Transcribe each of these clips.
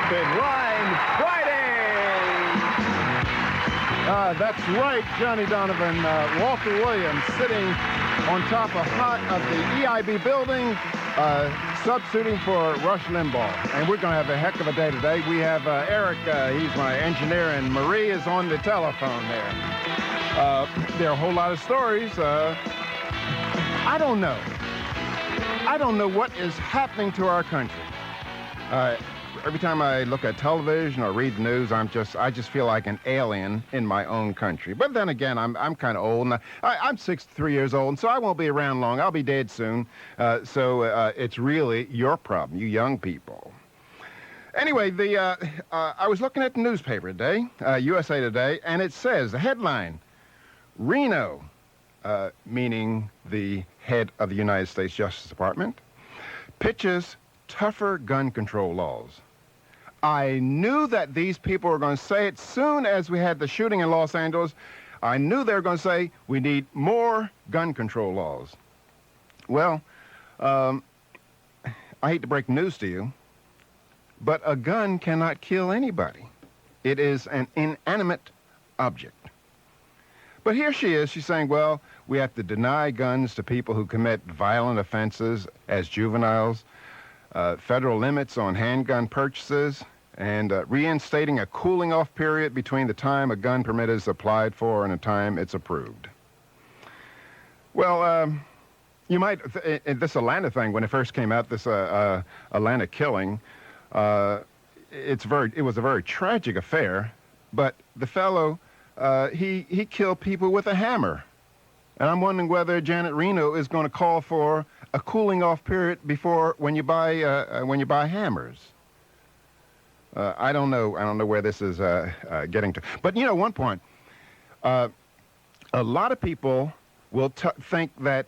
Line Friday! That's right, Johnny Donovan. Walter Williams sitting on top of the EIB building, substituting for Rush Limbaugh. And we're going to have a heck of a day today. We have Eric, he's my engineer, and Marie is on the telephone there. There are a whole lot of stories. I don't know. I don't know what is happening to our country. Every time I look at television or read the news, I just feel like an alien in my own country. But then again, I'm kind of old, and I'm 63 years old, and so I won't be around long. I'll be dead soon. So it's really your problem, you young people. Anyway, I was looking at the newspaper today, USA Today, and it says, the headline, Reno, meaning the head of the United States Justice Department, pitches tougher gun control laws. I knew that these people were going to say it soon as we had the shooting in Los Angeles. I knew they were going to say we need more gun control laws. Well, I hate to break news to you, but a gun cannot kill anybody. It is an inanimate object. But here she is, she's saying, well, we have to deny guns to people who commit violent offenses as juveniles, federal limits on handgun purchases, and reinstating a cooling-off period between the time a gun permit is applied for and the time it's approved. Well, you might, this Atlanta thing, when it first came out, this Atlanta killing, it was a very tragic affair, but the fellow, he killed people with a hammer. And I'm wondering whether Janet Reno is going to call for a cooling-off period before when you buy hammers. I don't know where this is getting to. But you know, one point, a lot of people will think that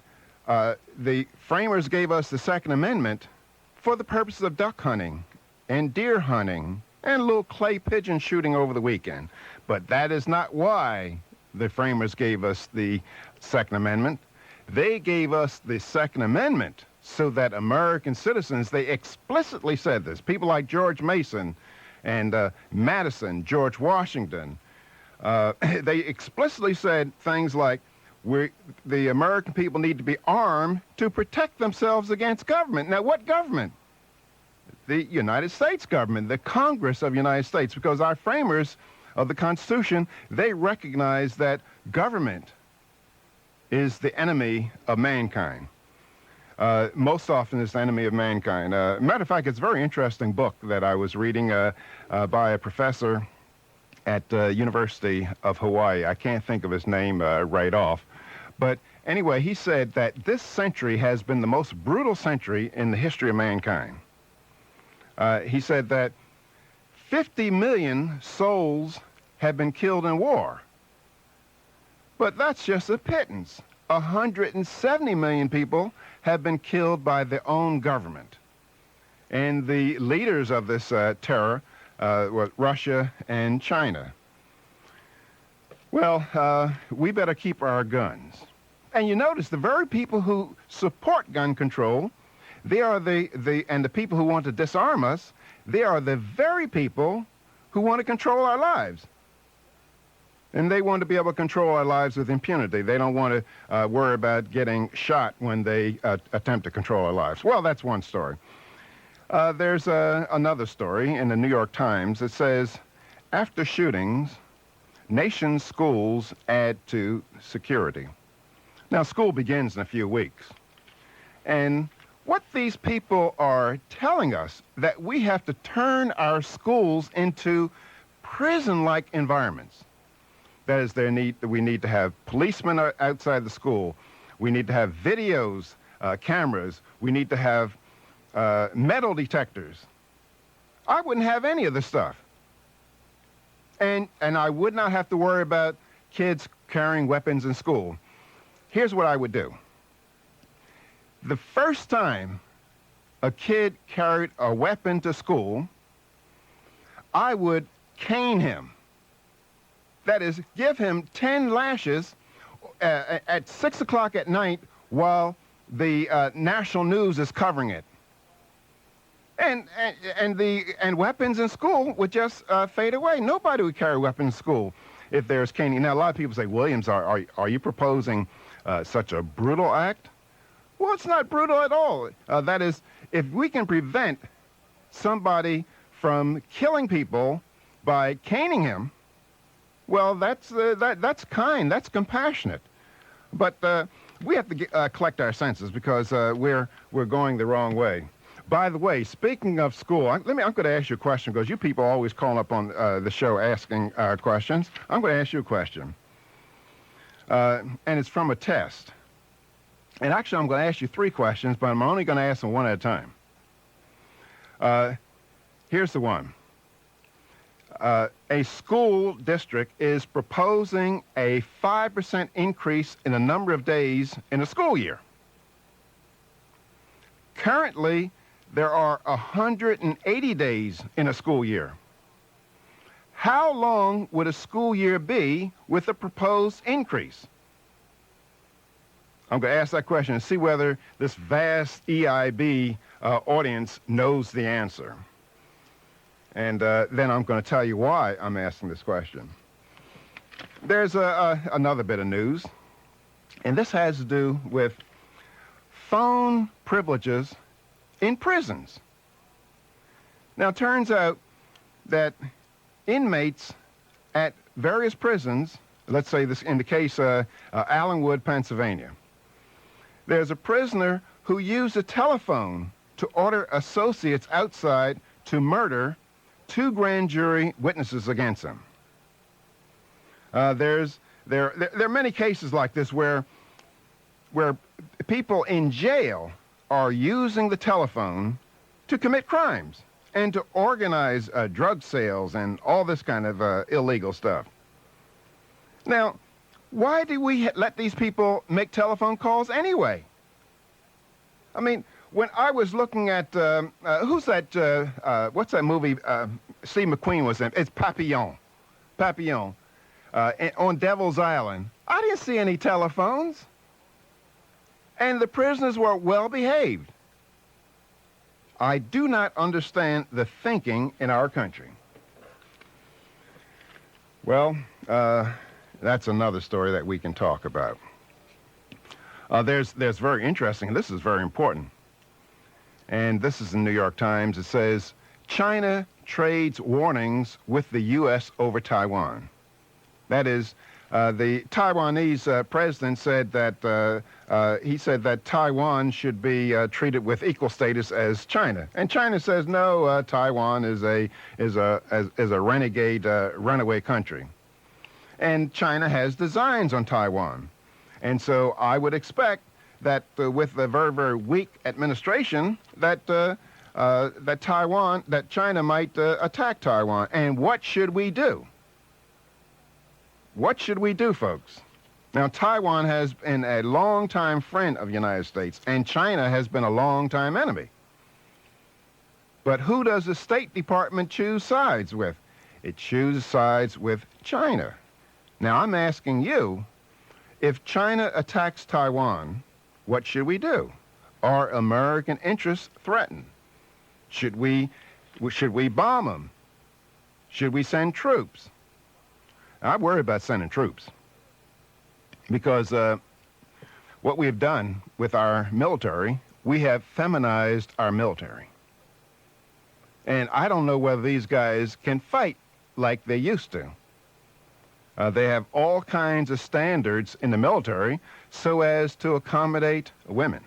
the framers gave us the Second Amendment for the purposes of duck hunting and deer hunting and a little clay pigeon shooting over the weekend. But that is not why the framers gave us the Second Amendment. They gave us the Second Amendment so that American citizens, they explicitly said this, people like George Mason and Madison, George Washington, they explicitly said things like, the American people need to be armed to protect themselves against government. Now, what government? The United States government, the Congress of the United States, because our framers of the Constitution, they recognize that government is the enemy of mankind. Most often it's the enemy of mankind. Matter of fact, it's a very interesting book that I was reading by a professor at University of Hawaii. I can't think of his name right off. But anyway, he said that this century has been the most brutal century in the history of mankind. He said that 50 million souls have been killed in war. But that's just a pittance. 170 million people have been killed by their own government. And the leaders of this terror were Russia and China. Well, we better keep our guns. And you notice the very people who support gun control, they are and the people who want to disarm us, they are the very people who want to control our lives. And they want to be able to control our lives with impunity. They don't want to worry about getting shot when they attempt to control our lives. Well, that's one story. There's another story in the New York Times that says, after shootings, nation's schools add to security. Now, school begins in a few weeks. And what these people are telling us, that we have to turn our schools into prison-like environments. That is, we need to have policemen outside the school. We need to have videos, cameras. We need to have metal detectors. I wouldn't have any of this stuff. And I would not have to worry about kids carrying weapons in school. Here's what I would do. The first time a kid carried a weapon to school, I would cane him. That is, give him 10 lashes at 6 o'clock at night while the national news is covering it. And weapons in school would just fade away. Nobody would carry weapons in school if there's caning. Now, a lot of people say, Williams, are you proposing such a brutal act? Well, it's not brutal at all. That is, if we can prevent somebody from killing people by caning him, well, that's kind, that's compassionate. But we have to collect our senses because we're going the wrong way. By the way, speaking of school, I'm going to ask you a question because you people are always calling up on the show asking questions. I'm going to ask you a question, and it's from a test. And actually, I'm going to ask you 3 questions, but I'm only going to ask them one at a time. Here's the one. A school district is proposing a 5% increase in the number of days in a school year. Currently, there are 180 days in a school year. How long would a school year be with a proposed increase? I'm going to ask that question and see whether this vast EIB audience knows the answer. And then I'm going to tell you why I'm asking this question. There's another bit of news, and this has to do with phone privileges in prisons. Now, it turns out that inmates at various prisons, let's say this in the case of Allenwood, Pennsylvania, there's a prisoner who used a telephone to order associates outside to murder 2 grand jury witnesses against him. There are many cases like this where people in jail are using the telephone to commit crimes and to organize drug sales and all this kind of illegal stuff. Now, why do we let these people make telephone calls anyway? I mean, when I was looking at, who's that, what's that movie Steve McQueen was in? It's Papillon. On Devil's Island. I didn't see any telephones. And the prisoners were well behaved. I do not understand the thinking in our country. Well, that's another story that we can talk about. There's very interesting, this is very important. And this is in the New York Times. It says, China trades warnings with the U.S. over Taiwan. That is, the Taiwanese president said that Taiwan should be treated with equal status as China, and China says no. Taiwan is a renegade, runaway country, and China has designs on Taiwan, and so I would expect that with a very, very weak administration, that China might attack Taiwan. And what should we do? What should we do, folks? Now, Taiwan has been a long-time friend of the United States, and China has been a long-time enemy. But who does the State Department choose sides with? It chooses sides with China. Now, I'm asking you, if China attacks Taiwan, what should we do? Are American interests threatened? Should we bomb them? Should we send troops? I worry about sending troops because what we've done with our military, we have feminized our military. And I don't know whether these guys can fight like they used to. They have all kinds of standards in the military so as to accommodate women.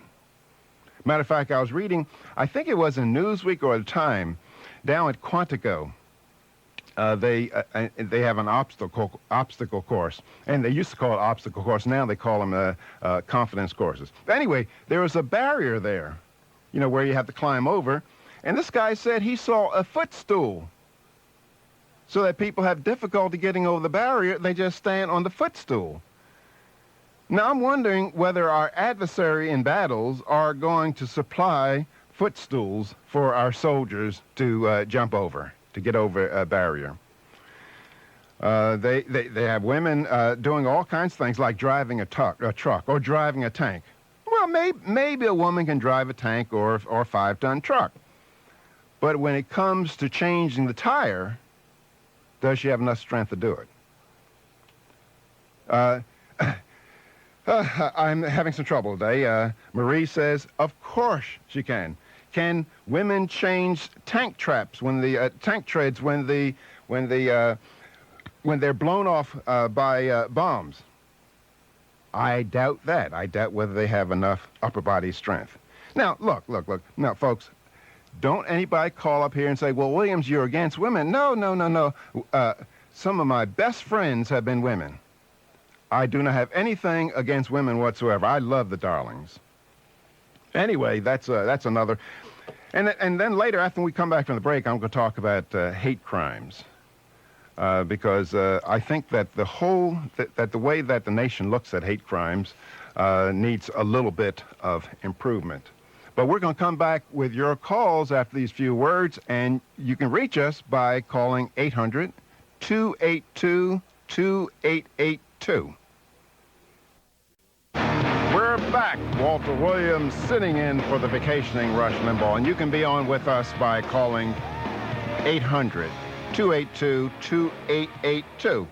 Matter of fact, I was reading, I think it was in Newsweek or The Time, down at Quantico. They have an obstacle course, and they used to call it obstacle course. Now they call them confidence courses. But anyway, there was a barrier there, you know, where you have to climb over. And this guy said he saw a footstool. So that people have difficulty getting over the barrier, they just stand on the footstool. Now I'm wondering whether our adversary in battles are going to supply footstools for our soldiers to jump over, to get over a barrier. They have women doing all kinds of things like driving a truck or driving a tank. Well, maybe a woman can drive a tank or a 5-ton truck. But when it comes to changing the tire, does she have enough strength to do it? I'm having some trouble today. Marie says, of course she can. Can women change tank traps when the tank treads when they're blown off by bombs? I doubt that. I doubt whether they have enough upper body strength. Now, look. Now, folks, don't anybody call up here and say, well, Williams, you're against women. No. Some of my best friends have been women. I do not have anything against women whatsoever. I love the darlings. Anyway, that's another. And then later, after we come back from the break, I'm going to talk about hate crimes. Because I think that the way that the nation looks at hate crimes needs a little bit of improvement. But we're going to come back with your calls after these few words, and you can reach us by calling 800-282-2882. We're back. Walter Williams sitting in for the vacationing Rush Limbaugh, and you can be on with us by calling 800-282-2882.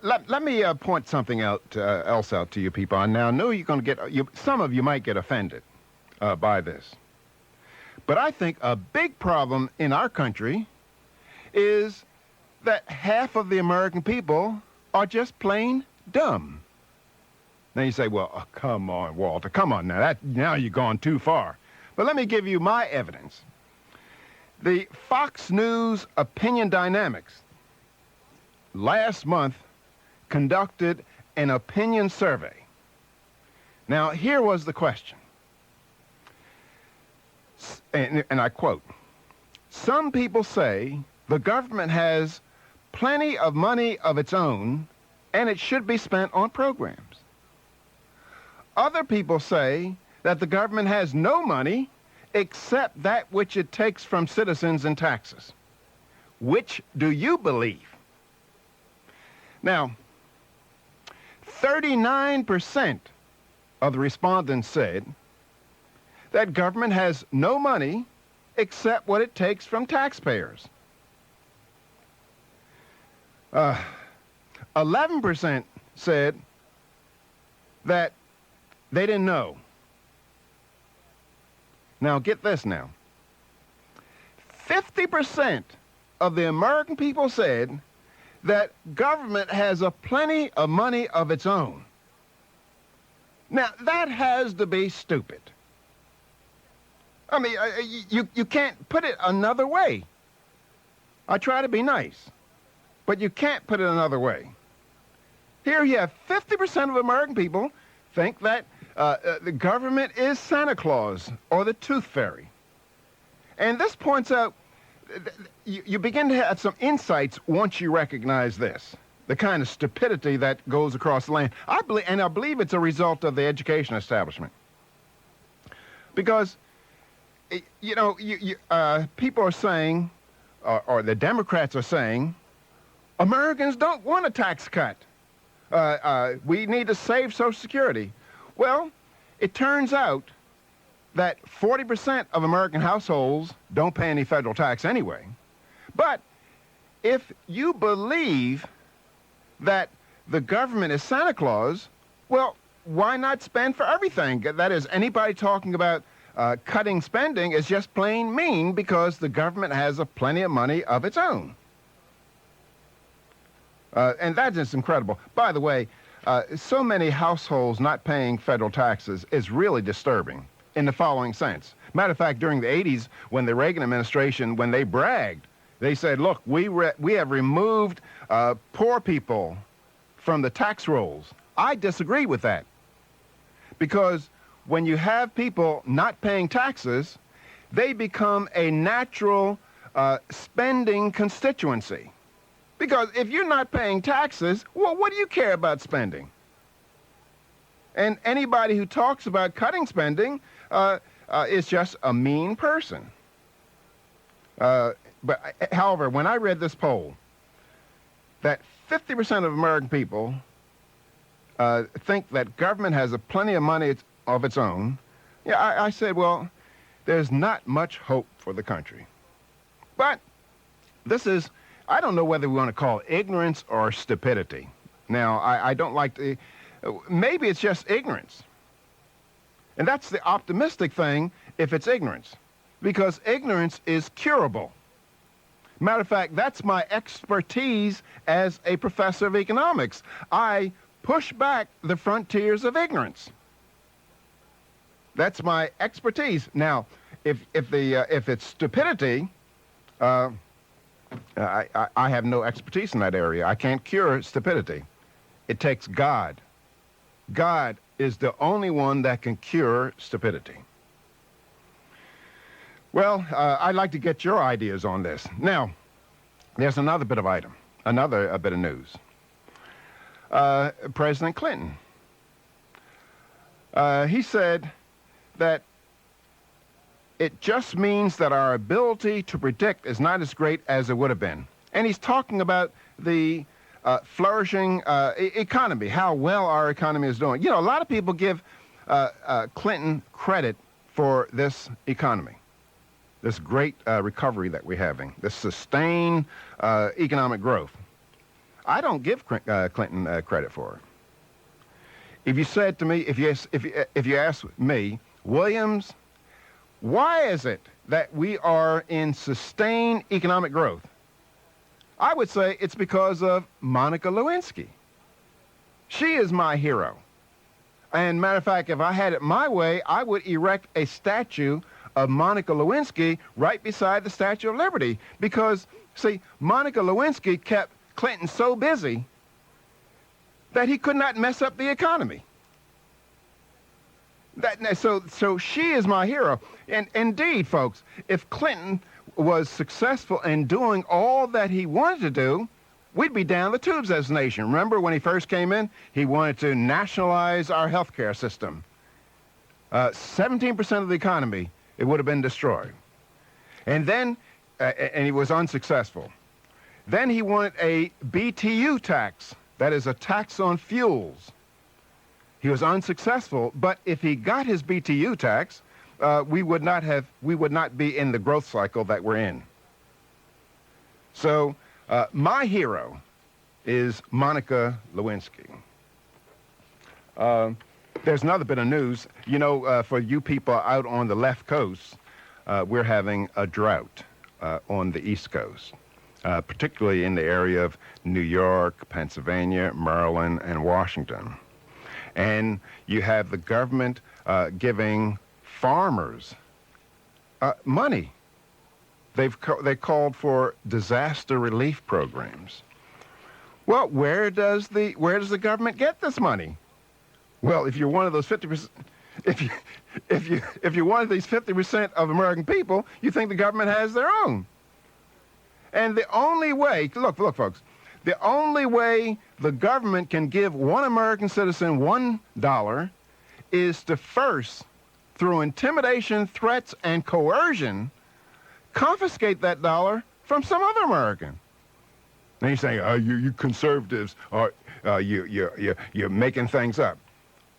Let me point something else out to you people. I now know you're going to some of you might get offended by this. But I think a big problem in our country is that half of the American people are just plain dumb. Now you say, well, oh, come on, Walter, come on now. Now you've gone too far. But let me give you my evidence. The Fox News Opinion Dynamics last month conducted an opinion survey. Now, here was the question, and I quote, "Some people say the government has plenty of money of its own and it should be spent on programs. Other people say that the government has no money except that which it takes from citizens in taxes. Which do you believe?" Now, 39% of the respondents said that government has no money except what it takes from taxpayers. 11% said that they didn't know. Now, get this now. 50% of the American people said that government has a plenty of money of its own. Now, that has to be stupid. I mean, you can't put it another way. I try to be nice, but you can't put it another way. Here you have 50% of American people think that the government is Santa Claus or the Tooth Fairy. And this points out, you begin to have some insights once you recognize this, the kind of stupidity that goes across the land. I believe it's a result of the education establishment. Because, people are saying, or the Democrats are saying, Americans don't want a tax cut. We need to save Social Security. Well, it turns out that 40% of American households don't pay any federal tax anyway. But if you believe that the government is Santa Claus, well, why not spend for everything? That is, anybody talking about cutting spending is just plain mean because the government has plenty of money of its own. And that's just incredible. By the way, so many households not paying federal taxes is really disturbing in the following sense. Matter of fact, during the 80s, when the Reagan administration, when they bragged, they said, look, we have removed poor people from the tax rolls. I disagree with that. Because when you have people not paying taxes, they become a natural spending constituency. Because if you're not paying taxes, well, what do you care about spending? And anybody who talks about cutting spending is just a mean person. However, when I read this poll, that 50% of American people think that government has plenty of money of its own, I said, well, there's not much hope for the country. But this is, I don't know whether we want to call it ignorance or stupidity. Now, I don't like to, maybe it's just ignorance. And that's the optimistic thing if it's ignorance, because ignorance is curable. Matter of fact, that's my expertise as a professor of economics. I push back the frontiers of ignorance. That's my expertise. Now, if it's stupidity, I have no expertise in that area. I can't cure stupidity. It takes God. God is the only one that can cure stupidity. Well, I'd like to get your ideas on this. Now, there's another bit of bit of news. President Clinton. He said that it just means that our ability to predict is not as great as it would have been. And he's talking about the flourishing economy, how well our economy is doing. You know, a lot of people give Clinton credit for this economy, this great recovery that we're having, this sustained economic growth. I don't give Clinton credit for it. If you said to me, if you asked me, Williams, why is it that we are in sustained economic growth? I would say it's because of Monica Lewinsky. She is my hero. And matter of fact, if I had it my way, I would erect a statue of Monica Lewinsky right beside the Statue of Liberty. Because, see, Monica Lewinsky kept Clinton so busy that he could not mess up the economy. So she is my hero. And indeed, folks, if Clinton was successful in doing all that he wanted to do, we'd be down the tubes as a nation. Remember when he first came in, he wanted to nationalize our healthcare system. 17% of the economy, it would have been destroyed. And then, and he was unsuccessful. Then he wanted a BTU tax, that is a tax on fuels. He was unsuccessful, but if he got his BTU tax, we would not be in the growth cycle that we're in. So my hero is Monica Lewinsky. There's another bit of news. You know, for you people out on the left coast, we're having a drought on the East Coast, particularly in the area of New York, Pennsylvania, Maryland, and Washington. And you have the government giving farmers money. They called for disaster relief programs. Well, where does the government get this money? Well, if you're one of those 50%, if you're one of these 50% of American people, you think the government has their own. And the only way, look, folks, the only way the government can give one American citizen $1 is to first, through intimidation, threats, and coercion, confiscate that dollar from some other American. And you say, you conservatives are you're making things up.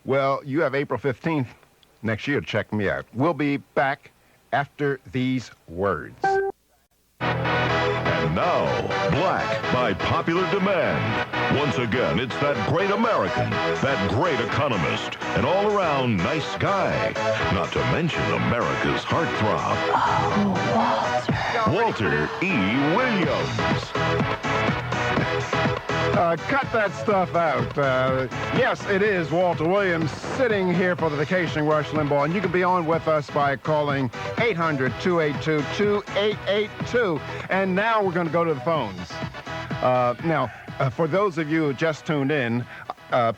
Well, you have April 15th next year to check me out. We'll be back after these words. And now, Black by popular demand. Once again, it's that great American, that great economist, an all-around nice guy. Not to mention America's heartthrob. Oh, Walter E. Williams. Cut that stuff out. Yes, it is Walter Williams sitting here for the Vacationing Rush Limbaugh, and you can be on with us by calling 800-282-2882. And now we're going to go to the phones. For those of you who just tuned in,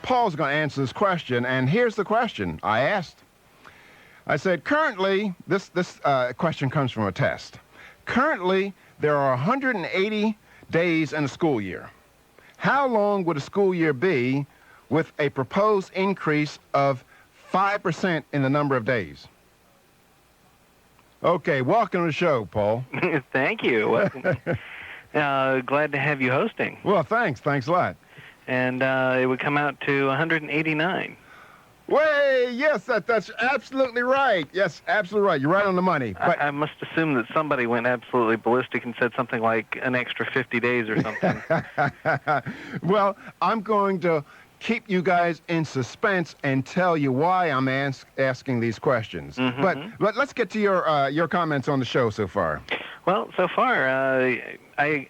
Paul's going to answer this question, and here's the question I asked. I said, currently, this question comes from a test. Currently, there are 180 days in a school year. How long would a school year be with a proposed increase of 5% in the number of days? Okay, welcome to the show, Paul. Thank you. Glad to have you hosting. Well, thanks a lot. And it would come out to 189. Way, yes, that's absolutely right. Yes, absolutely right. You're right on the money. But I must assume that somebody went absolutely ballistic and said something like an extra 50 days or something. well, I'm going to keep you guys in suspense and tell you why I'm asking these questions. Mm-hmm. But let's get to your comments on the show so far. Well, so far, I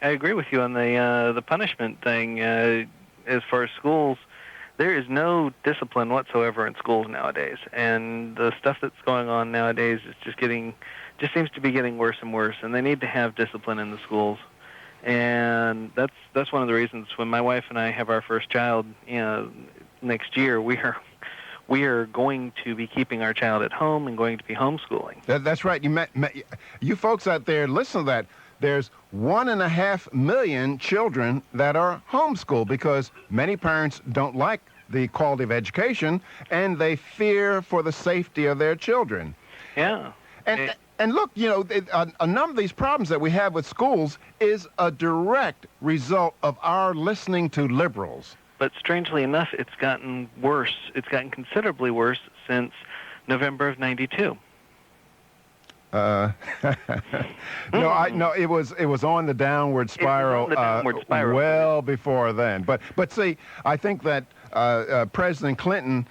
agree with you on the punishment thing. As far as schools, there is no discipline whatsoever in schools nowadays, and the stuff that's going on nowadays is just seems to be getting worse and worse. And they need to have discipline in the schools, and that's one of the reasons when my wife and I have our first child, next year, we are going to be keeping our child at home and going to be homeschooling. That's right. You folks out there, listen to that. There's 1.5 million children that are homeschooled because many parents don't like the quality of education and they fear for the safety of their children. Yeah. And look, a number of these problems that we have with schools is a direct result of our listening to liberals. But strangely enough, it's gotten worse. It's gotten considerably worse since November of '92. No, it was on the downward spiral, well before then. But see, I think that President Clinton,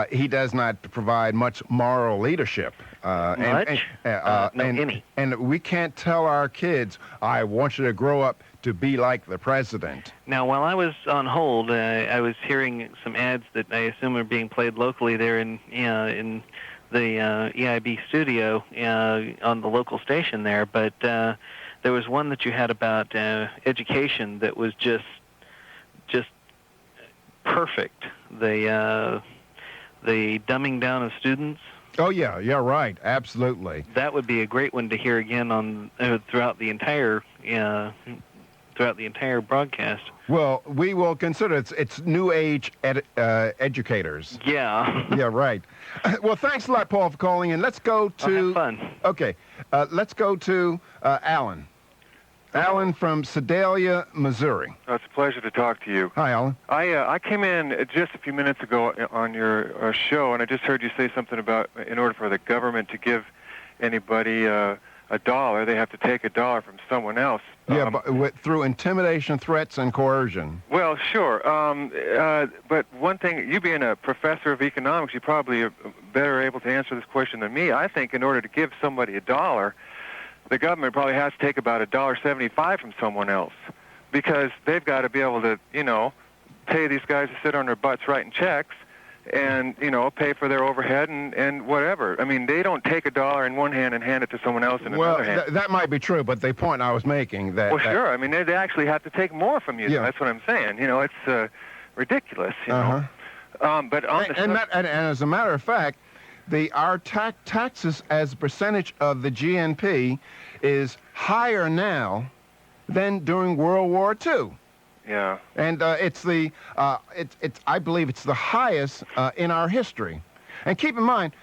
he does not provide much moral leadership. Any. And we can't tell our kids, I want you to grow up to be like the president. Now, while I was on hold, I was hearing some ads that I assume are being played locally there in the EIB studio on the local station there, but there was one that you had about education that was just perfect. The dumbing down of students. Oh yeah, right, absolutely. That would be a great one to hear again on throughout the entire broadcast. Well, we will consider it's new age educators. Yeah. Yeah, right. Well, thanks a lot, Paul, for calling in. Let's go to... Have fun. Okay. Let's go to Alan. Alan from Sedalia, Missouri. It's a pleasure to talk to you. Hi, Alan. I came in just a few minutes ago on your show, and I just heard you say something about in order for the government to give anybody a dollar, they have to take a dollar from someone else. Yeah, but through intimidation, threats, and coercion. Well, sure. But one thing, you being a professor of economics, you probably are better able to answer this question than me. I think in order to give somebody a dollar, the government probably has to take about $1.75 from someone else, because they've got to be able to, pay these guys to sit on their butts writing checks and, pay for their overhead and whatever. I mean, they don't take a dollar in one hand and hand it to someone else in another hand. Well, that might be true, but the point I was making that... Well, sure. I mean, they actually have to take more from you. Yeah. That's what I'm saying. It's ridiculous, know. But on and as a matter of fact, our taxes as a percentage of the GNP is higher now than during World War II. Yeah. And I believe it's the highest in our history. And keep in mind,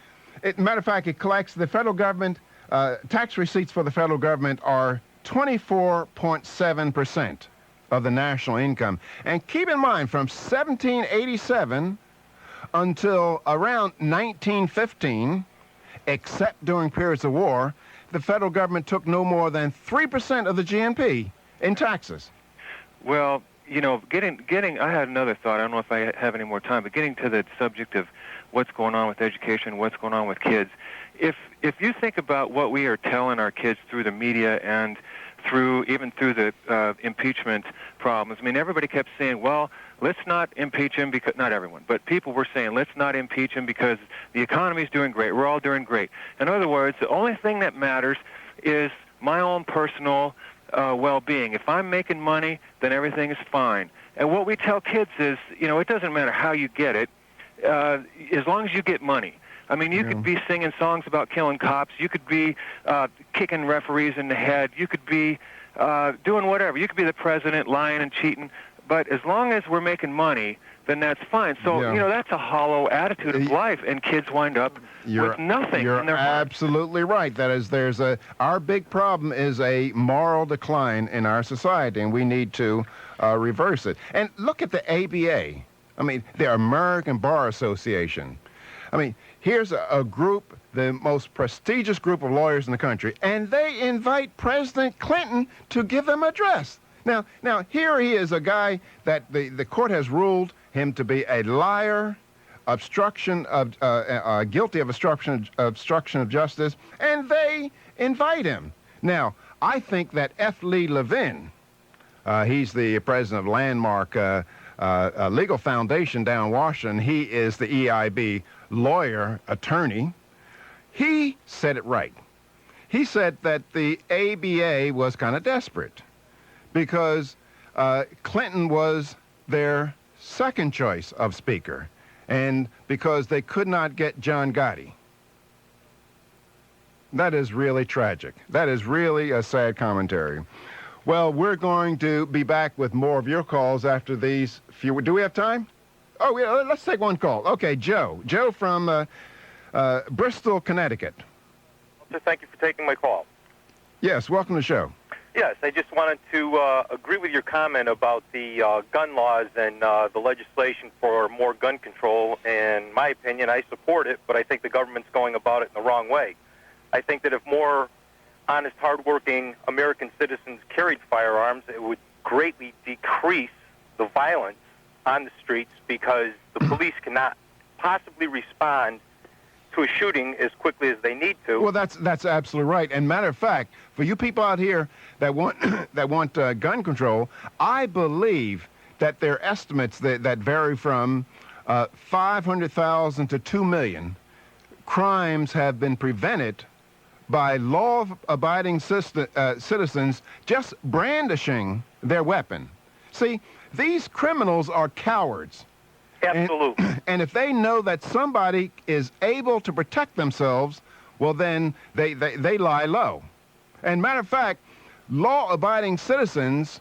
matter of fact, it collects the federal government, tax receipts for the federal government are 24.7% of the national income. And keep in mind, from 1787 until around 1915, except during periods of war, the federal government took no more than 3% of the GNP in taxes. Well, getting. I had another thought. I don't know if I have any more time, but getting to the subject of what's going on with education, what's going on with kids. If you think about what we are telling our kids through the media and even through the impeachment problems. I mean, everybody kept saying, well, let's not impeach him because, not everyone, but people were saying, let's not impeach him because the economy's doing great. We're all doing great. In other words, the only thing that matters is my own personal well-being. If I'm making money, then everything is fine. And what we tell kids is, it doesn't matter how you get it, as long as you get money. I mean, you could be singing songs about killing cops. You could be kicking referees in the head. You could be doing whatever. You could be the president, lying and cheating. But as long as we're making money, then that's fine. So, that's a hollow attitude of life, and kids wind up with nothing in their heart. Absolutely right. That is, our big problem is a moral decline in our society, and we need to reverse it. And look at the ABA. I mean, the American Bar Association. I mean, here's a group, the most prestigious group of lawyers in the country, and they invite President Clinton to give them an address. Now, here he is, a guy that the court has ruled him to be a liar, guilty of obstruction of justice, and they invite him. Now, I think that F. Lee Levin, he's the president of Landmark Legal Foundation down in Washington. He is the EIB lawyer, attorney. He said it right. He said that the ABA was kind of desperate because Clinton was their second choice of speaker, and because they could not get John Gotti. That is really tragic. That is really a sad commentary. Well, we're going to be back with more of your calls after these few. Do we have time? Oh, yeah, let's take one call. Okay, Joe. Joe from Bristol, Connecticut. Thank you for taking my call. Yes, welcome to the show. Yes, I just wanted to agree with your comment about the gun laws and the legislation for more gun control. In my opinion, I support it, but I think the government's going about it in the wrong way. I think that if more honest, hardworking American citizens carried firearms, it would greatly decrease the violence on the streets because the police cannot possibly respond to a shooting as quickly as they need to. Well, that's absolutely right. And matter of fact, for you people out here that want gun control, I believe that their estimates that vary from 500,000 to 2 million crimes have been prevented by law-abiding citizens just brandishing their weapon. See, these criminals are cowards. Absolutely. And if they know that somebody is able to protect themselves, well, then they lie low. And matter of fact, law-abiding citizens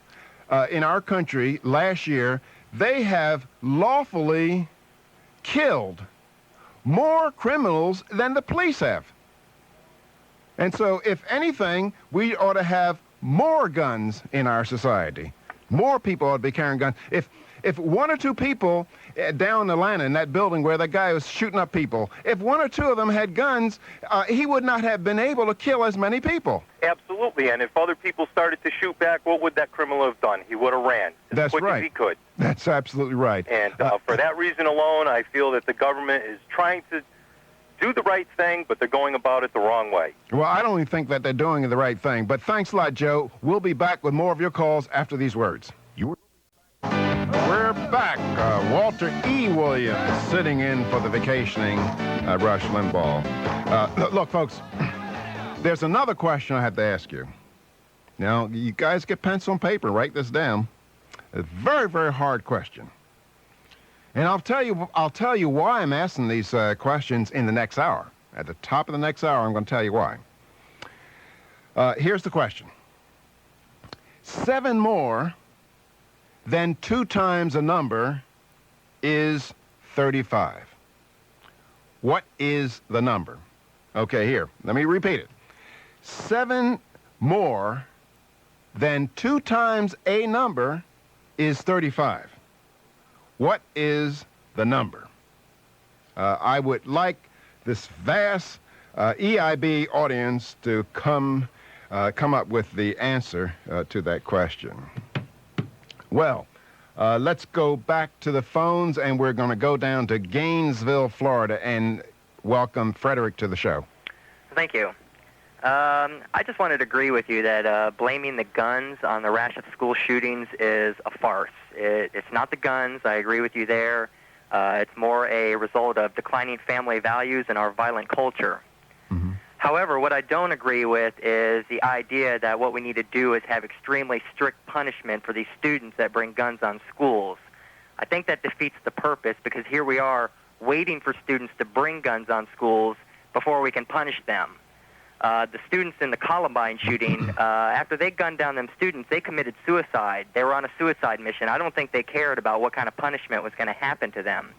in our country last year, they have lawfully killed more criminals than the police have. And so, if anything, we ought to have more guns in our society. More people ought to be carrying guns. If one or two people down in Atlanta in that building where that guy was shooting up people, if one or two of them had guns, he would not have been able to kill as many people. Absolutely. And if other people started to shoot back, what would that criminal have done? He would have ran as quick as he could. That's absolutely right. And for that reason alone, I feel that the government is trying to do the right thing, but they're going about it the wrong way. Well, I don't even think that they're doing the right thing. But thanks a lot, Joe. We'll be back with more of your calls after these words. We're back. Walter E. Williams sitting in for the vacationing Rush Limbaugh. Look, folks, there's another question I have to ask you. Now, you guys get pencil and paper, write this down. A very, very hard question. And I'll tell you why I'm asking these questions in the next hour. At the top of the next hour, I'm going to tell you why. Here's the question. 7 more than 2 times a number is 35. What is the number? Okay, here, let me repeat it. 7 more than 2 times a number is 35. What is the number? I would like this vast EIB audience to come up with the answer to that question. Well, let's go back to the phones, and we're going to go down to Gainesville, Florida, and welcome Frederick to the show. Thank you. I just wanted to agree with you that blaming the guns on the rash of school shootings is a farce. It's not the guns. I agree with you there. It's more a result of declining family values and our violent culture. Mm-hmm. However, what I don't agree with is the idea that what we need to do is have extremely strict punishment for these students that bring guns on schools. I think that defeats the purpose because here we are waiting for students to bring guns on schools before we can punish them. The students in the Columbine shooting, after they gunned down them students, they committed suicide. They were on a suicide mission. I don't think they cared about what kind of punishment was going to happen to them.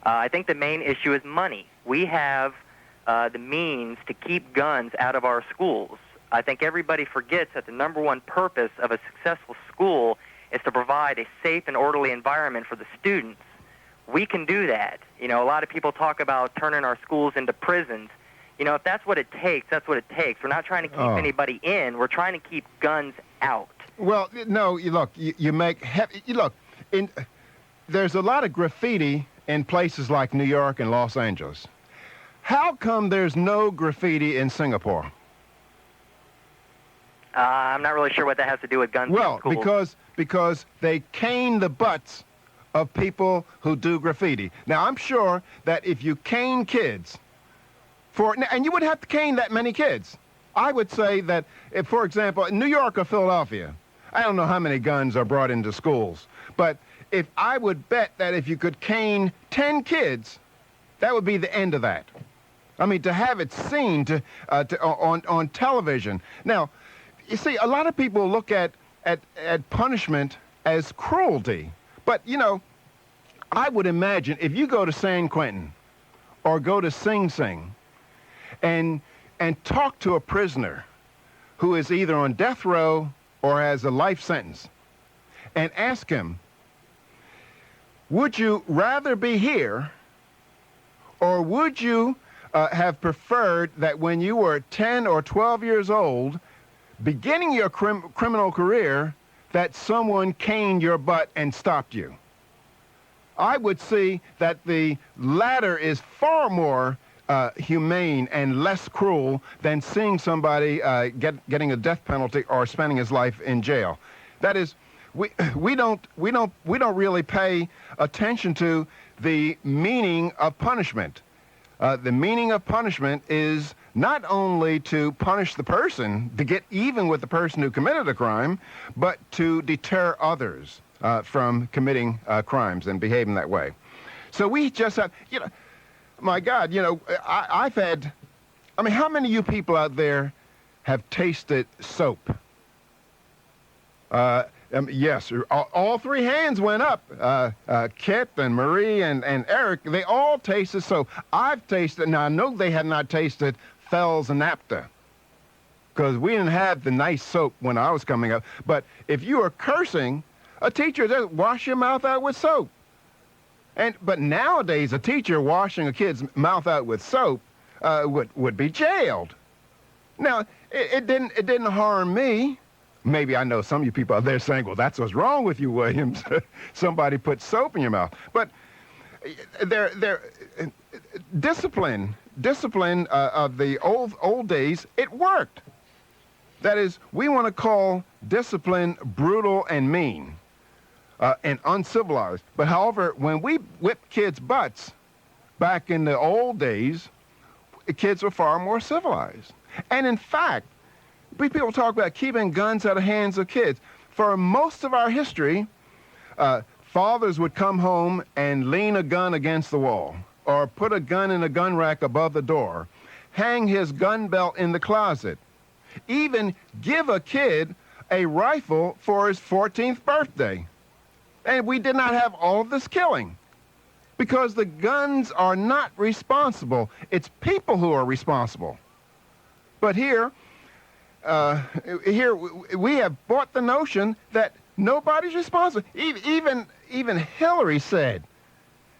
I think the main issue is money. We have the means to keep guns out of our schools. I think everybody forgets that the number one purpose of a successful school is to provide a safe and orderly environment for the students. We can do that. You know, a lot of people talk about turning our schools into prisons. You know, if that's what it takes, that's what it takes. We're not trying to keep anybody in. We're trying to keep guns out. Well, no, look, there's a lot of graffiti in places like New York and Los Angeles. How come there's no graffiti in Singapore? I'm not really sure what that has to do with guns in schools. Well, because they cane the butts of people who do graffiti. Now, I'm sure that if you cane kids and you wouldn't have to cane that many kids. I would say that, if, for example, in New York or Philadelphia, I don't know how many guns are brought into schools, but if I would bet that if you could cane 10 kids, that would be the end of that. I mean, to have it seen on television. Now, you see, a lot of people look at punishment as cruelty. But, you know, I would imagine if you go to San Quentin or go to Sing Sing and talk to a prisoner who is either on death row or has a life sentence and ask him, would you rather be here or would you have preferred that when you were 10 or 12 years old, beginning your criminal career, that someone caned your butt and stopped you? I would see that the latter is far more humane and less cruel than seeing somebody getting a death penalty or spending his life in jail. That is, we don't really pay attention to the meaning of punishment. The meaning of punishment is not only to punish the person, to get even with the person who committed a crime, but to deter others from committing crimes and behaving that way. So we just have, you know, my God, you know, I've had, I mean, how many of you people out there have tasted soap? Yes, all three hands went up. Kit and Marie and Eric, they all tasted soap. I've tasted, now I know they had not tasted Fells and Napta, because we didn't have the nice soap when I was coming up. But if you were cursing, a teacher says, wash your mouth out with soap. But nowadays, a teacher washing a kid's mouth out with soap would be jailed. Now, it didn't harm me. Maybe I know some of you people out there saying, well, that's what's wrong with you, Williams. Somebody put soap in your mouth. But discipline of the old days, it worked. That is, we want to call discipline brutal and mean and uncivilized. But however, when we whipped kids' butts back in the old days, kids were far more civilized. And in fact, people talk about keeping guns out of hands of kids. For most of our history, fathers would come home and lean a gun against the wall, or put a gun in a gun rack above the door, hang his gun belt in the closet, even give a kid a rifle for his 14th birthday. And we did not have all of this killing, because the guns are not responsible. It's people who are responsible. But here we have bought the notion that nobody's responsible. Even Hillary said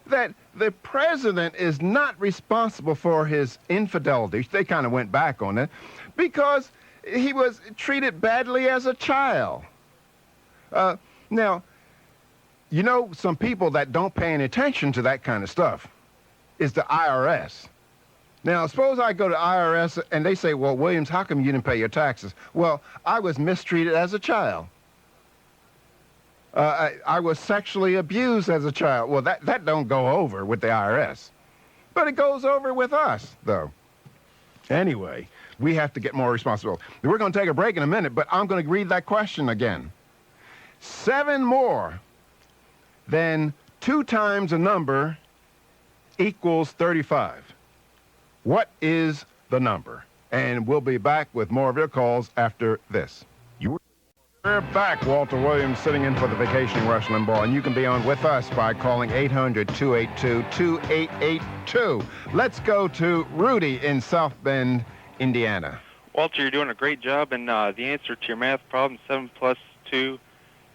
that the president is not responsible for his infidelity. They kind of went back on it because he was treated badly as a child. Now, you know, some people that don't pay any attention to that kind of stuff is the IRS. Now, suppose I go to IRS and they say, well, Williams, how come you didn't pay your taxes? Well, I was mistreated as a child. I was sexually abused as a child. Well, that don't go over with the IRS. But it goes over with us, though. Anyway, we have to get more responsible. We're going to take a break in a minute, but I'm going to read that question again. 7 more than 2 times a number equals 35. What is the number? And we'll be back with more of your calls after this. We're back. Walter Williams sitting in for the vacationing Rush Limbaugh, and you can be on with us by calling 800-282-2882. Let's go to Rudy in South Bend, Indiana. Walter, you're doing a great job, and the answer to your math problem, 7 plus 2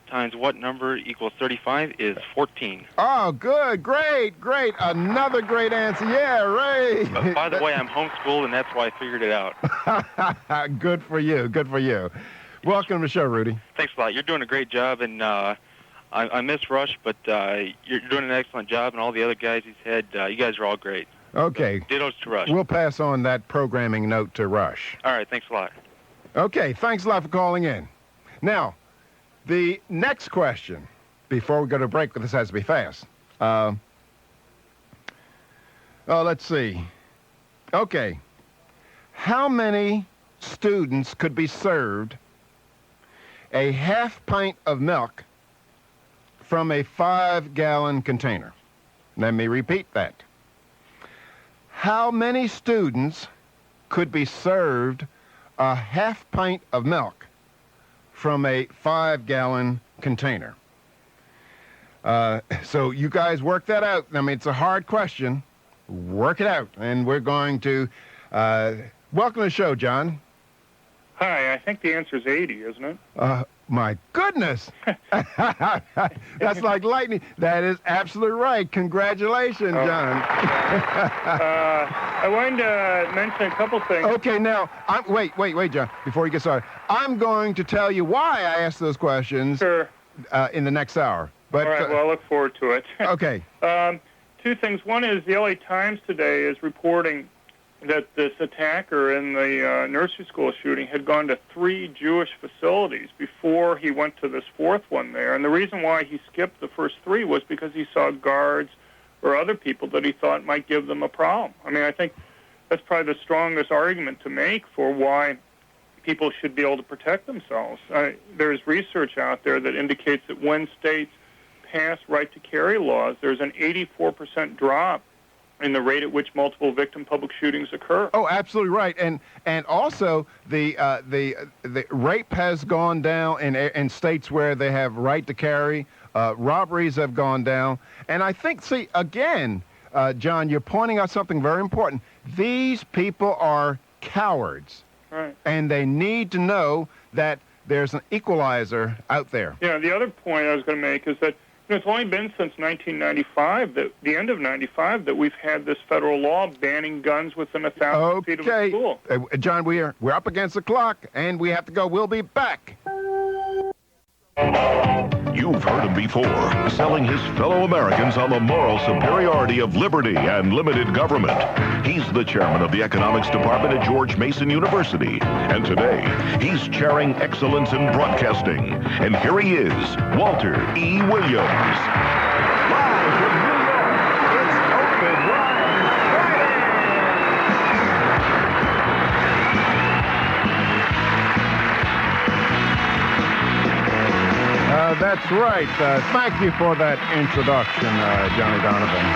times what number equals 35 is 14. Oh, good. Great. Another great answer. Yeah, Ray. But by the way, I'm homeschooled, and that's why I figured it out. Good for you. Welcome to the show, Rudy. Thanks a lot. You're doing a great job, and I miss Rush, but you're doing an excellent job, and all the other guys he's had, you guys are all great. Okay. So, dittos to Rush. We'll pass on that programming note to Rush. All right, thanks a lot. Okay, thanks a lot for calling in. Now, the next question, before we go to break, but this has to be fast. Let's see. Okay. How many students could be served a half pint of milk from a 5-gallon container? Let me repeat that. How many students could be served a half pint of milk from a 5-gallon container? So you guys work that out. I mean, it's a hard question. Work it out. And we're going to welcome to the show, John. Hi, I think the answer is 80, isn't it? My goodness. That's like lightning. That is absolutely right. Congratulations, John. I wanted to mention a couple things. Okay, now, wait, John, before you get started. I'm going to tell you why I asked those questions in the next hour. But, all right, well, I look forward to it. Okay. Two things. One is the LA Times today is reporting that this attacker in the nursery school shooting had gone to 3 Jewish facilities before he went to this 4th one there. And the reason why he skipped the first 3 was because he saw guards or other people that he thought might give them a problem. I mean, I think that's probably the strongest argument to make for why people should be able to protect themselves. There's research out there that indicates that when states pass right-to-carry laws, there's an 84% drop in the rate at which multiple victim public shootings occur. Oh, absolutely right, and also the rape has gone down in states where they have right to carry. Robberies have gone down, and I think, see, again, John, you're pointing out something very important. These people are cowards, right? And they need to know that there's an equalizer out there. Yeah. The other point I was going to make is that it's only been since 1995, the end of 95, that we've had this federal law banning guns within 1,000 feet of a school. John, we're up against the clock, and we have to go. We'll be back. You've heard him before, selling his fellow Americans on the moral superiority of liberty and limited government. He's the chairman of the economics department at George Mason University. And today, he's chairing excellence in broadcasting. And here he is, Walter E. Williams. Live from New York, it's Open Line Friday. That's right. Thank you for that introduction, Johnny Donovan.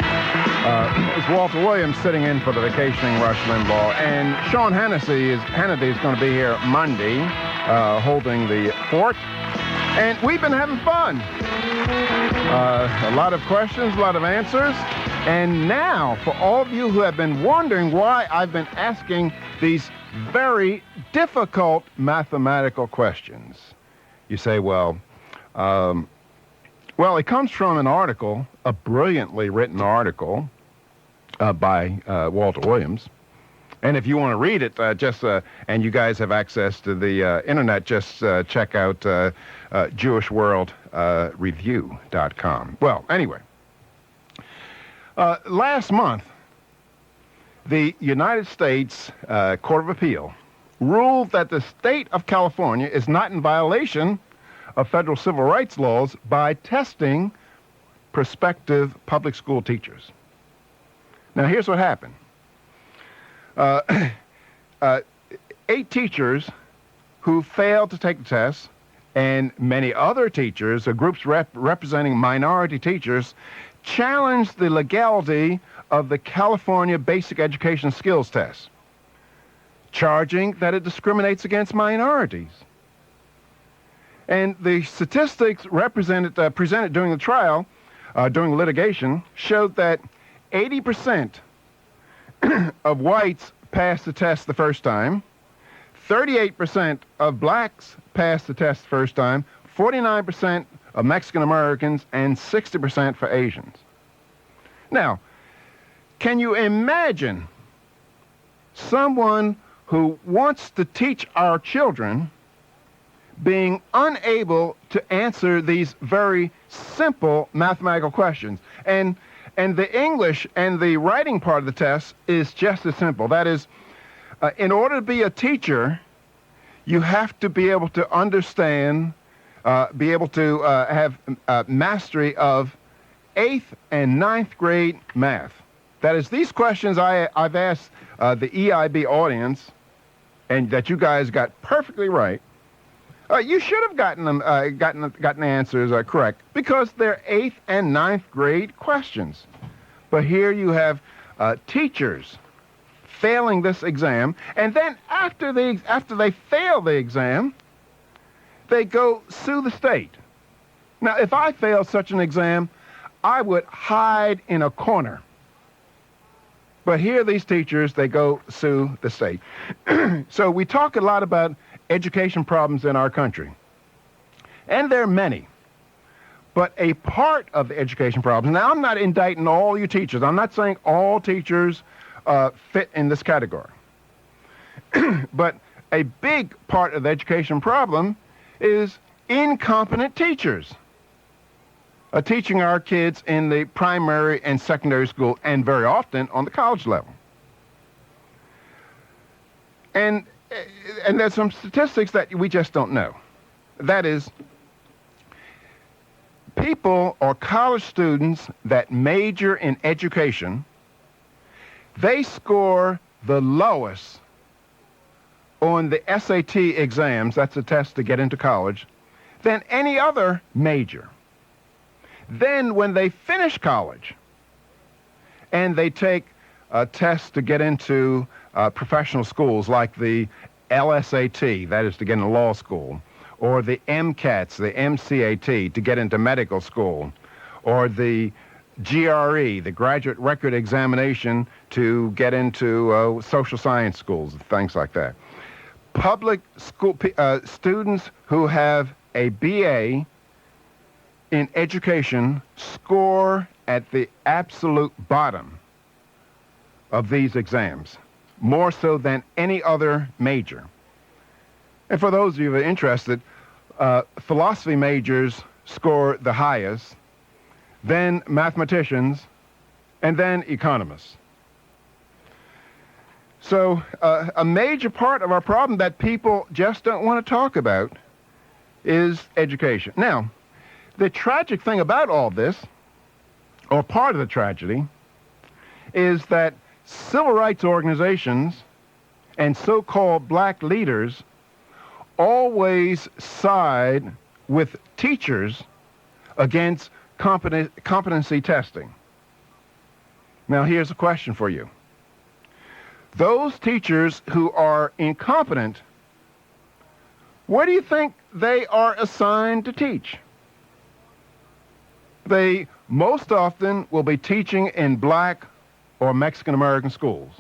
It's Walter Williams sitting in for the vacationing Rush Limbaugh, and Sean Hannity is going to be here Monday, holding the fort, and we've been having fun. A lot of questions, a lot of answers, and now for all of you who have been wondering why I've been asking these very difficult mathematical questions, you say, well, it comes from an article, a brilliantly written article by Walter Williams. And if you want to read it, and you guys have access to the internet, just check out JewishWorldReview.com. Well, anyway, last month, the United States Court of Appeal ruled that the state of California is not in violation of federal civil rights laws by testing prospective public school teachers. Now, here's what happened. 8 teachers who failed to take the test, and many other teachers, or groups representing minority teachers, challenged the legality of the California Basic Education Skills Test, charging that it discriminates against minorities. And the statistics presented during the trial, during the litigation, showed that 80% of whites passed the test the first time, 38% of blacks passed the test the first time, 49% of Mexican Americans and 60% for Asians. Now, can you imagine someone who wants to teach our children being unable to answer these very simple mathematical questions? And the English and the writing part of the test is just as simple. That is, in order to be a teacher, you have to be able to understand, be able to have mastery of 8th and 9th grade math. That is, these questions I've asked the EIB audience, and that you guys got perfectly right. You should have gotten them, gotten answers correct, because they're 8th and 9th grade questions. But here you have teachers failing this exam, and then after they fail the exam, they go sue the state. Now, if I failed such an exam, I would hide in a corner. But here, these teachers, they go sue the state. So we talk a lot about education problems in our country. And there are many. But a part of the education problems, now I'm not indicting all you teachers. I'm not saying all teachers fit in this category. But a big part of the education problem is incompetent teachers. Teaching our kids in the primary and secondary school, and very often on the college level. And there's some statistics that we just don't know. That is, people or college students that major in education, they score the lowest on the SAT exams, that's a test to get into college, than any other major. Then when they finish college and they take tests to get into professional schools like the LSAT, that is to get into law school, or the MCATs, the MCAT, to get into medical school, or the GRE, the Graduate Record Examination, to get into social science schools, things like that. Public school students who have a BA in education score at the absolute bottom of these exams, more so than any other major. And for those of you who are interested, philosophy majors score the highest, then mathematicians, and then economists. So a major part of our problem that people just don't want to talk about is education. Now, the tragic thing about all this, or part of the tragedy, is that civil rights organizations and so-called black leaders always side with teachers against competency testing. Now, here's a question for you. Those teachers who are incompetent, where do you think they are assigned to teach? They most often will be teaching in black or Mexican American schools.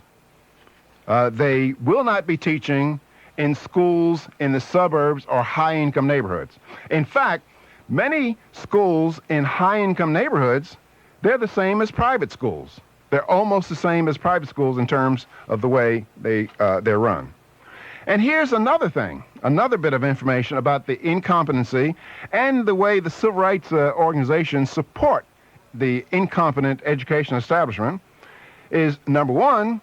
They will not be teaching in schools in the suburbs or high-income neighborhoods. In fact, many schools in high-income neighborhoods, they're the same as private schools. They're almost the same as private schools in terms of the way they're run. And here's another thing, another bit of information about the incompetency and the way the civil rights organizations support the incompetent education establishment is, number one,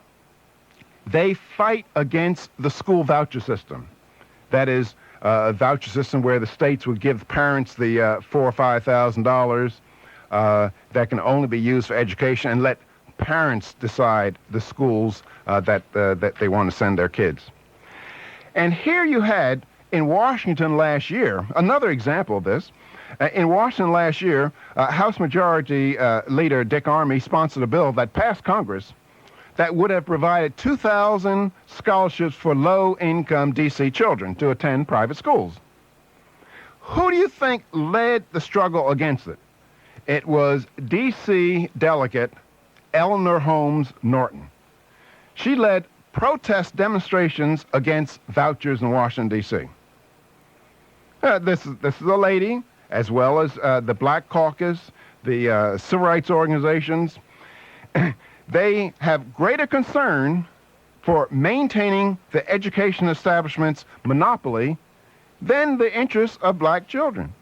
they fight against the school voucher system. That is, a voucher system where the states would give parents the $4,000 or $5,000 that can only be used for education, and let parents decide the schools that they want to send their kids. And here you had, in Washington last year, another example of this. In Washington last year, House Majority Leader Dick Armey sponsored a bill that passed Congress that would have provided 2,000 scholarships for low-income D.C. children to attend private schools. Who do you think led the struggle against it? It was D.C. delegate Eleanor Holmes Norton. She led protest demonstrations against vouchers in Washington, D.C. This is a lady as well as the Black Caucus, the civil rights organizations, they have greater concern for maintaining the education establishment's monopoly than the interests of black children.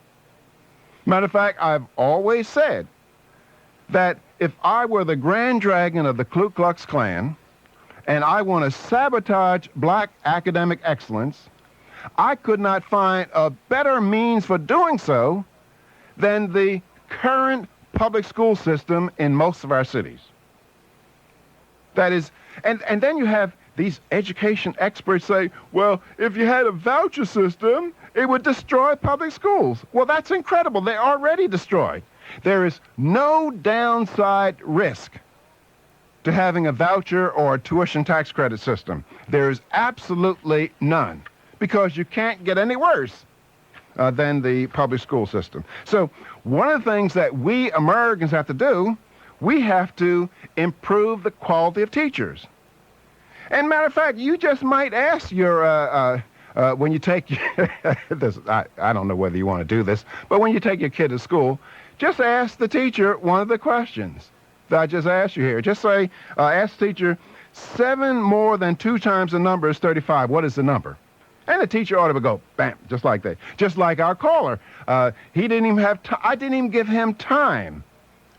Matter of fact, I've always said that if I were the Grand Dragon of the Ku Klux Klan and I want to sabotage black academic excellence, I could not find a better means for doing so than the current public school system in most of our cities. That is, and then you have these education experts say, well, if you had a voucher system, it would destroy public schools. Well, that's incredible. They're already destroyed. There is no downside risk to having a voucher or a tuition tax credit system. There is absolutely none, because you can't get any worse than the public school system. So one of the things that we Americans have to do, we have to improve the quality of teachers. And matter of fact, you just might ask your, when you take, this, I don't know whether you want to do this, but when you take your kid to school, just ask the teacher one of the questions that I just asked you here. Just say, ask the teacher, 7 more than 2 times the number is 35. What is the number? And the teacher ought to go, bam, just like that. Just like our caller. He didn't even have I didn't even give him time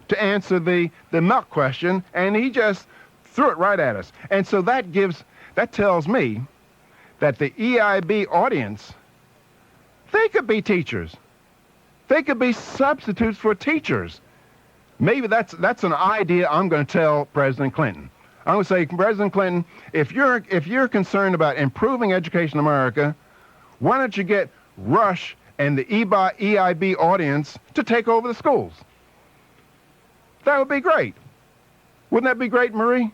to answer the milk question, and he just threw it right at us. And so that tells me that the EIB audience, they could be teachers. They could be substitutes for teachers. Maybe that's an idea I'm going to tell President Clinton. I'm going to say, President Clinton, if you're concerned about improving education in America, why don't you get Rush and the EIB audience to take over the schools? That would be great. Wouldn't that be great, Marie?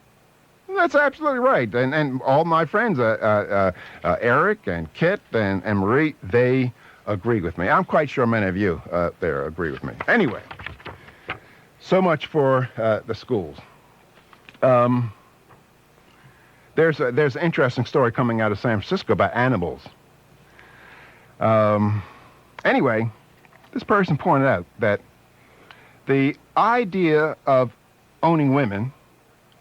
That's absolutely right. And all my friends, Eric and Kit and Marie, they agree with me. I'm quite sure many of you there agree with me. Anyway, so much for the schools. There's an interesting story coming out of San Francisco about animals. Anyway, this person pointed out that the idea of owning women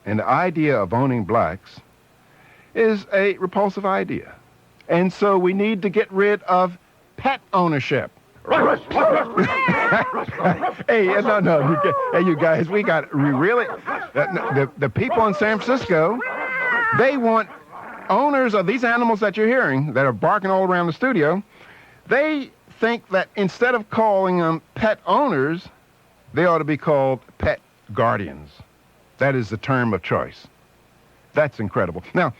and the idea of owning blacks is a repulsive idea. And so we need to get rid of pet ownership. Hey, you guys, we really, the people in San Francisco, they want owners of these animals that you're hearing that are barking all around the studio, they think that instead of calling them pet owners, they ought to be called pet guardians. That is the term of choice. That's incredible. Now,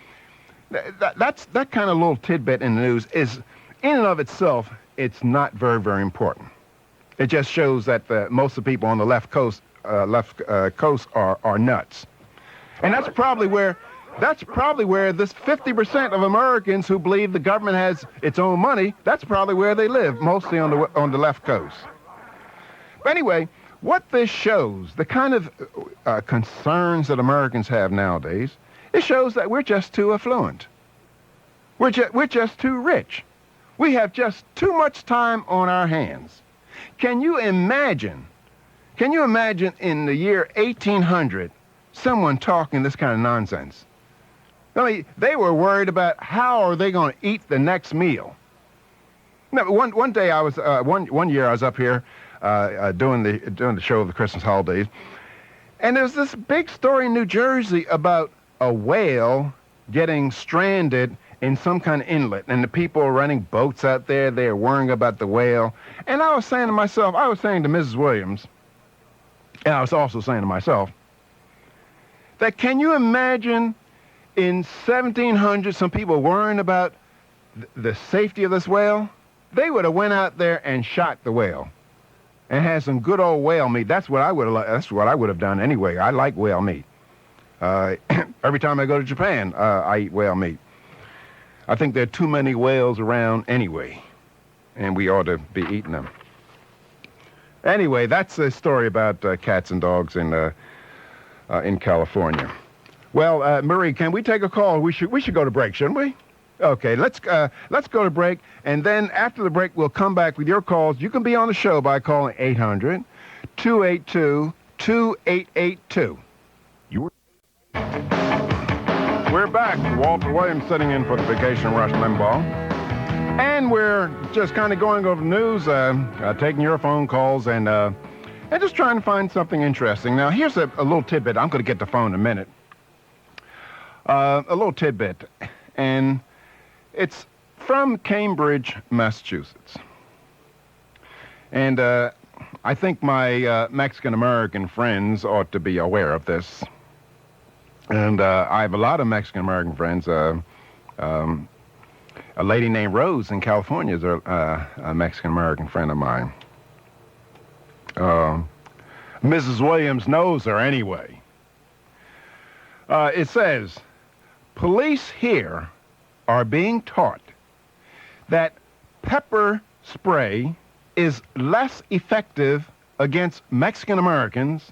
that kind of little tidbit in the news is, in and of itself, it's not very, very important. It just shows that most of the people on the left coast are nuts. And that's probably where this 50% of Americans who believe the government has its own money, that's probably where they live, mostly on the left coast. But anyway, what this shows, the kind of concerns that Americans have nowadays, it shows that we're just too affluent. We're just too rich. We have just too much time on our hands. Can you imagine in the year 1800, someone talking this kind of nonsense? I mean, they were worried about how are they going to eat the next meal. Now, one day I was one year I was up here doing the show of the Christmas holidays, and there's this big story in New Jersey about a whale getting stranded in some kind of inlet, and the people are running boats out there. They're worrying about the whale. And I was saying to Mrs. Williams, and I was also saying to myself, that can you imagine in 1700 some people worrying about the safety of this whale? They would have went out there and shot the whale and had some good old whale meat. That's what I would have done anyway. I like whale meat. Every time I go to Japan, I eat whale meat. I think there are too many whales around anyway, and we ought to be eating them. Anyway, that's a story about cats and dogs in California. Well, Marie, can we take a call? We should go to break, shouldn't we? Okay, let's go to break, and then after the break, we'll come back with your calls. You can be on the show by calling 800-282-2882. We're back. Walter Williams sitting in for the vacation Rush Limbaugh. And we're just kind of going over the news, taking your phone calls, and just trying to find something interesting. Now, here's a little tidbit. I'm going to get the phone in a minute. A little tidbit. And it's from Cambridge, Massachusetts. And I think my Mexican-American friends ought to be aware of this. And I have a lot of Mexican-American friends. A lady named Rose in California is a Mexican-American friend of mine. Mrs. Williams knows her anyway. It says, police here are being taught that pepper spray is less effective against Mexican-Americans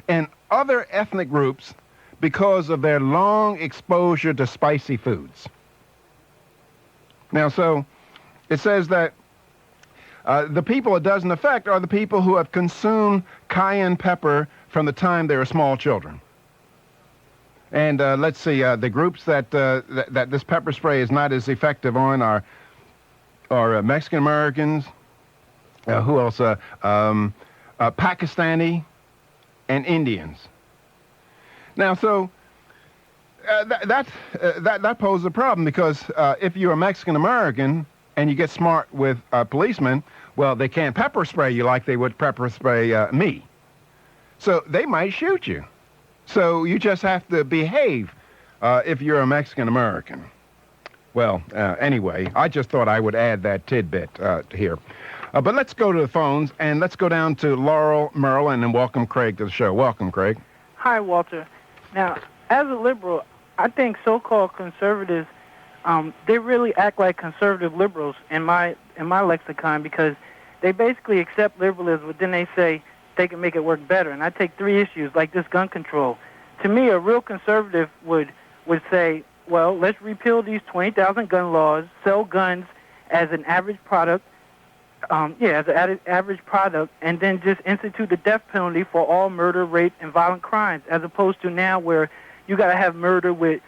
and other ethnic groups because of their long exposure to spicy foods. Now, so it says that the people it doesn't affect are the people who have consumed cayenne pepper from the time they were small children. And let's see, the groups that this pepper spray is not as effective on are Mexican Americans, who else? Pakistani, and Indians. Now, so that poses a problem because if you're a Mexican American and you get smart with policemen, well, they can't pepper spray you like they would pepper spray me. So they might shoot you. So you just have to behave if you're a Mexican American. Well, anyway, I just thought I would add that tidbit here. But let's go to the phones, and let's go down to Laurel, Maryland, and welcome Craig to the show. Welcome, Craig. Hi, Walter. Now, as a liberal, I think so-called conservatives, they really act like conservative liberals in my lexicon because they basically accept liberalism, but then they say they can make it work better. And I take three issues, like this gun control. To me, a real conservative would say, well, let's repeal these 20,000 gun laws, sell guns as an average product, as an average product, and then just institute the death penalty for all murder, rape, and violent crimes, as opposed to now where you got to have murder with,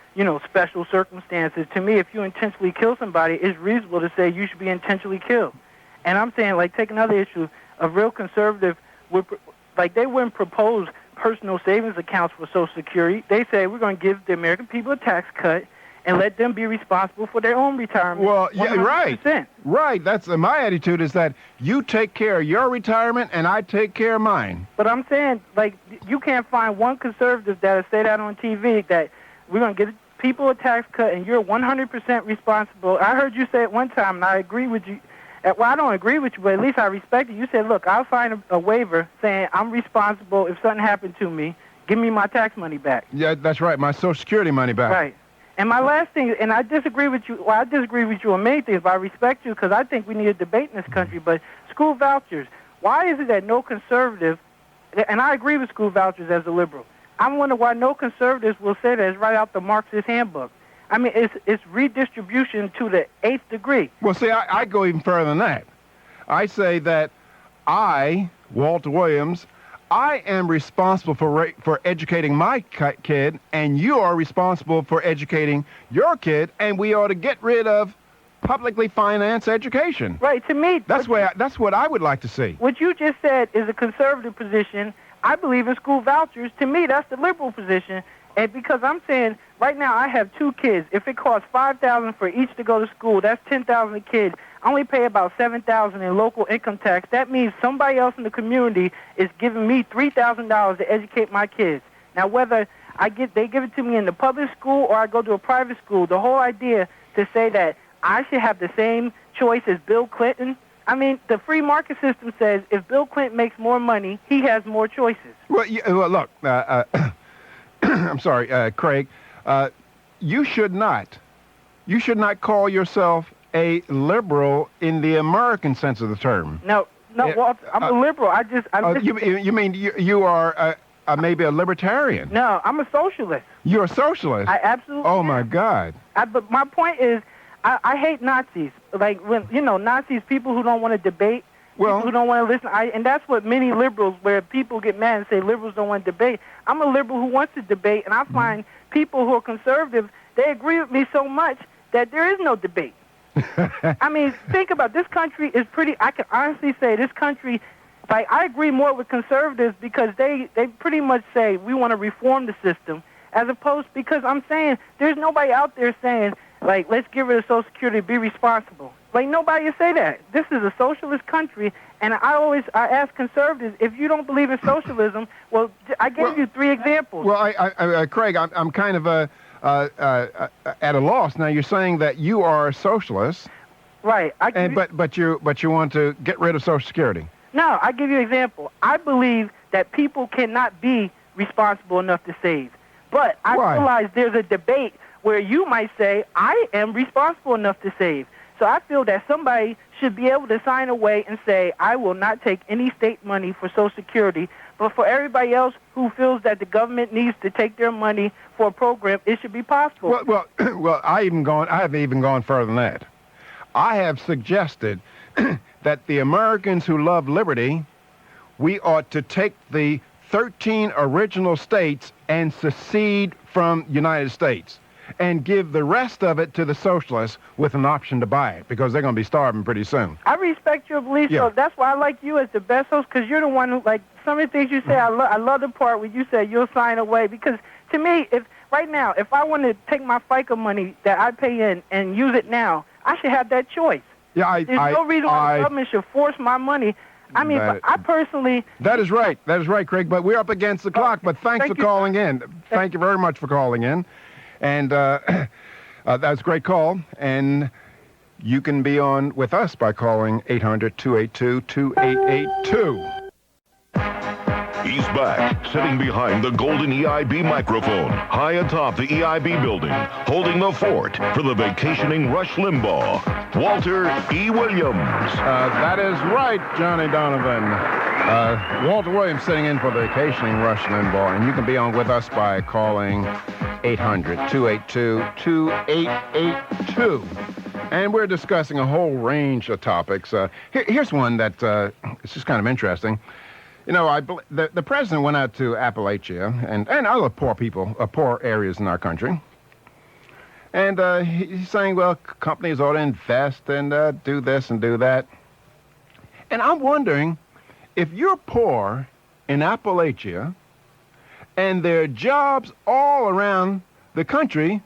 special circumstances. To me, if you intentionally kill somebody, it's reasonable to say you should be intentionally killed. And I'm saying, take another issue. A real conservative they wouldn't propose personal savings accounts for Social Security. They say we're going to give the American people a tax cut and let them be responsible for their own retirement. Well, yeah, 100%. right. Right. That's my attitude is that you take care of your retirement and I take care of mine. But I'm saying, you can't find one conservative that'll say that on TV that we're going to give people a tax cut and you're 100% responsible. I heard you say it one time, and I agree with you. Well, I don't agree with you, but at least I respect it. You said, look, I'll sign a waiver saying I'm responsible if something happened to me. Give me my tax money back. Yeah, that's right, my Social Security money back. Right. And my last thing, and I disagree with you. Well, I disagree with you on many things, but I respect you because I think we need a debate in this country. But school vouchers, why is it that no conservative, and I agree with school vouchers as a liberal, I wonder why no conservatives will say that it's right out the Marxist handbook. I mean, it's redistribution to the 8th degree. Well, see, I go even further than that. I say that I, Walter Williams, I am responsible for educating my kid, and you are responsible for educating your kid, and we ought to get rid of publicly financed education. Right. To me, that's what I would like to see. What you just said is a conservative position. I believe in school vouchers. To me, that's the liberal position. And because I'm saying right now I have 2 kids. If it costs $5,000 for each to go to school, that's $10,000 a kid. I only pay about $7,000 in local income tax. That means somebody else in the community is giving me $3,000 to educate my kids. Now, whether they give it to me in the public school or I go to a private school, the whole idea to say that I should have the same choice as Bill Clinton. I mean, the free market system says if Bill Clinton makes more money, he has more choices. Well, look, I'm sorry, Craig. You should not call yourself a liberal in the American sense of the term. No, Walter, I'm a liberal. You mean you are maybe a libertarian? No, I'm a socialist. You're a socialist? I absolutely Oh, am. my God. But my point is, I hate Nazis. Like, when, Nazis, people who don't want to debate, Well, people who don't want to listen. And that's what many liberals, where people get mad and say liberals don't want to debate. I'm a liberal who wants to debate, and I find people who are conservative, they agree with me so much that there is no debate. I mean, think about it. This country is pretty, I can honestly say this country, like, I agree more with conservatives because they pretty much say we want to reform the system, as opposed, because I'm saying there's nobody out there saying, like, let's get rid of Social Security, be responsible. Like, nobody will say that. This is a socialist country, and I ask conservatives, if you don't believe in socialism, well, I gave you 3 examples. Well, Craig, I'm kind of at a loss. Now, you're saying that you are a socialist. Right. But you want to get rid of Social Security. No, I give you an example. I believe that people cannot be responsible enough to save. But I realize there's a debate where you might say, I am responsible enough to save. So I feel that somebody should be able to sign away and say, I will not take any state money for Social Security. But for everybody else who feels that the government needs to take their money for a program, it should be possible. Well, I have even gone further than that. I have suggested that the Americans who love liberty, we ought to take the 13 original states and secede from the United States and give the rest of it to the socialists with an option to buy it, because they're going to be starving pretty soon. I respect your belief, so that's why I like you as the best host, because you're the one who, like, some of the things you say, I love the part where you say you'll sign away, because to me, if I want to take my FICA money that I pay in and use it now, I should have that choice. There's no reason why the government should force my money. I mean, I personally... That is right, Craig, but we're up against the clock, but thanks for calling in. Thank you very much for calling in. And that was a great call. And you can be on with us by calling 800-282-2882. He's back, sitting behind the golden EIB microphone, high atop the EIB building, holding the fort for the vacationing Rush Limbaugh, Walter E. Williams. That is right, Johnny Donovan. Walter Williams sitting in for the vacationing Rush Limbaugh, and you can be on with us by calling 800-282-2882. And we're discussing a whole range of topics. Here's one that is just kind of interesting. You know, the president went out to Appalachia and other poor areas in our country. And he's saying, well, companies ought to invest and do this and do that. And I'm wondering, if you're poor in Appalachia and there are jobs all around the country,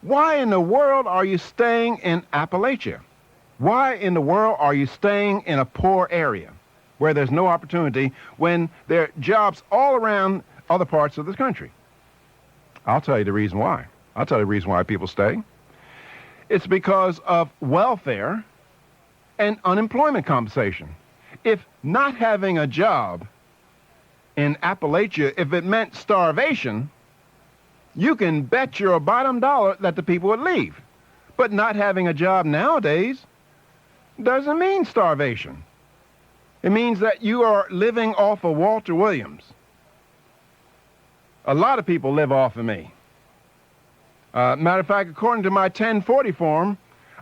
why in the world are you staying in Appalachia? Why in the world are you staying in a poor area where there's no opportunity when there are jobs all around other parts of this country? I'll tell you the reason why. I'll tell you the reason why people stay. It's because of welfare and unemployment compensation. If not having a job in Appalachia, if it meant starvation, you can bet your bottom dollar that the people would leave. But not having a job nowadays doesn't mean starvation. It means that you are living off of Walter Williams. A lot of people live off of me. Matter of fact, according to my 1040 form,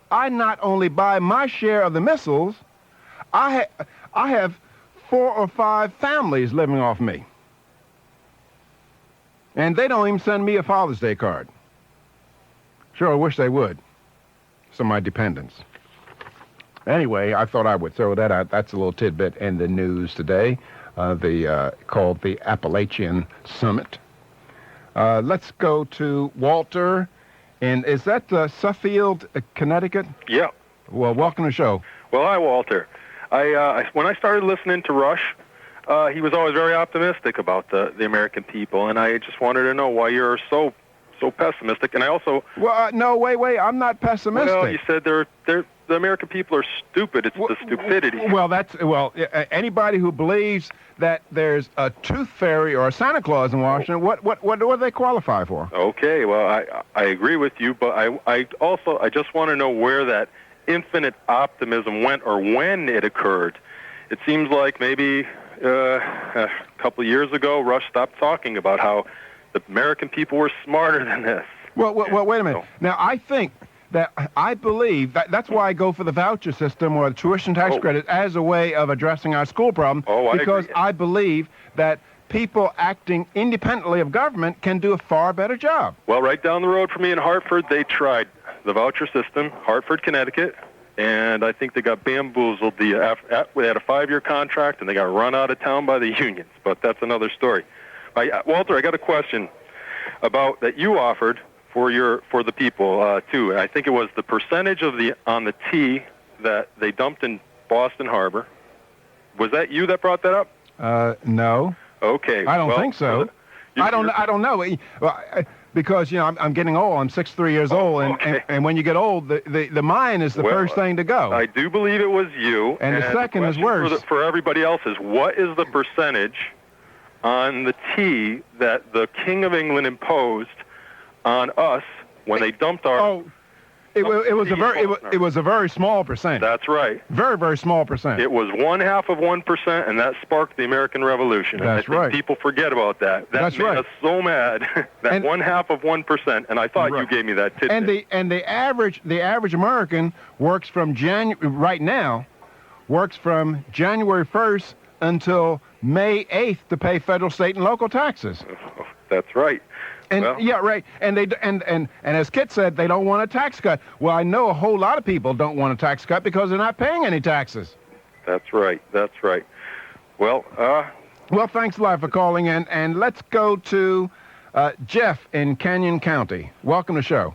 I not only buy my share of the missiles, I have 4 or 5 families living off me. And they don't even send me a Father's Day card. Sure, I wish they would. Some of my dependents. Anyway, I thought I would throw that out. That's a little tidbit in the news today, called the Appalachian Summit. Let's go to Walter. And is that Suffield, Connecticut? Yeah. Well, welcome to the show. Well, hi, Walter. When I started listening to Rush, he was always very optimistic about the American people, and I just wanted to know why you're so pessimistic. And I also... Well, no, wait. I'm not pessimistic. Well, you said the American people are stupid. It's the stupidity. Well, anybody who believes that there's a tooth fairy or a Santa Claus in Washington, what do they qualify for? Okay, well, I agree with you, but I just want to know where that infinite optimism went or when it occurred. It seems like maybe a couple of years ago, Rush stopped talking about how the American people were smarter than this. Well, wait a minute. Now, I think that I believe that's why I go for the voucher system or the tuition tax credit as a way of addressing our school problem. Because I believe that people acting independently of government can do a far better job. Well, right down the road from me in Hartford, they tried the voucher system, Hartford, Connecticut, and I think they got bamboozled. We had a 5-year contract, and they got run out of town by the unions, but that's another story. Walter, I got a question about that you offered for the people, too. And I think it was the percentage on the tea that they dumped in Boston Harbor. Was that you that brought that up? No. Okay. I don't think so. I don't know. Because I'm getting old. I'm 63 years old, and when you get old, the mine is the first thing to go. I do believe it was you. And the second is worse. For everybody else is, what is the percentage on the tea that the King of England imposed on us when they dumped our? It was a very small percent. That's right. Very, very small percent. It was 1/2%, and that sparked the American Revolution. That's right. People forget about that. That made us so mad. That 1/2%, and I thought you gave me that tidbit. And the average American works from January 1st until May 8th to pay federal, state, and local taxes. That's right. And right. And as Kit said, they don't want a tax cut. Well, I know a whole lot of people don't want a tax cut because they're not paying any taxes. That's right. Well, thanks a lot for calling in, and let's go to Jeff in Canyon County. Welcome to the show.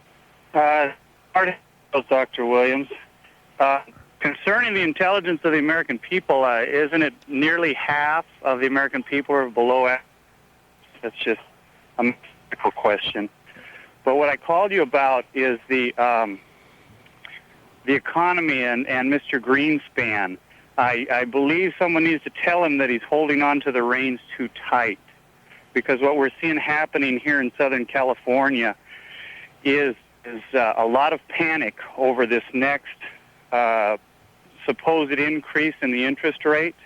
Dr. Williams. Concerning the intelligence of the American people, isn't it nearly half of the American people are below average? That's just a medical question. But what I called you about is the economy and Mr. Greenspan. I believe someone needs to tell him that he's holding on to the reins too tight, because what we're seeing happening here in Southern California is a lot of panic over this next supposed increase in the interest rate.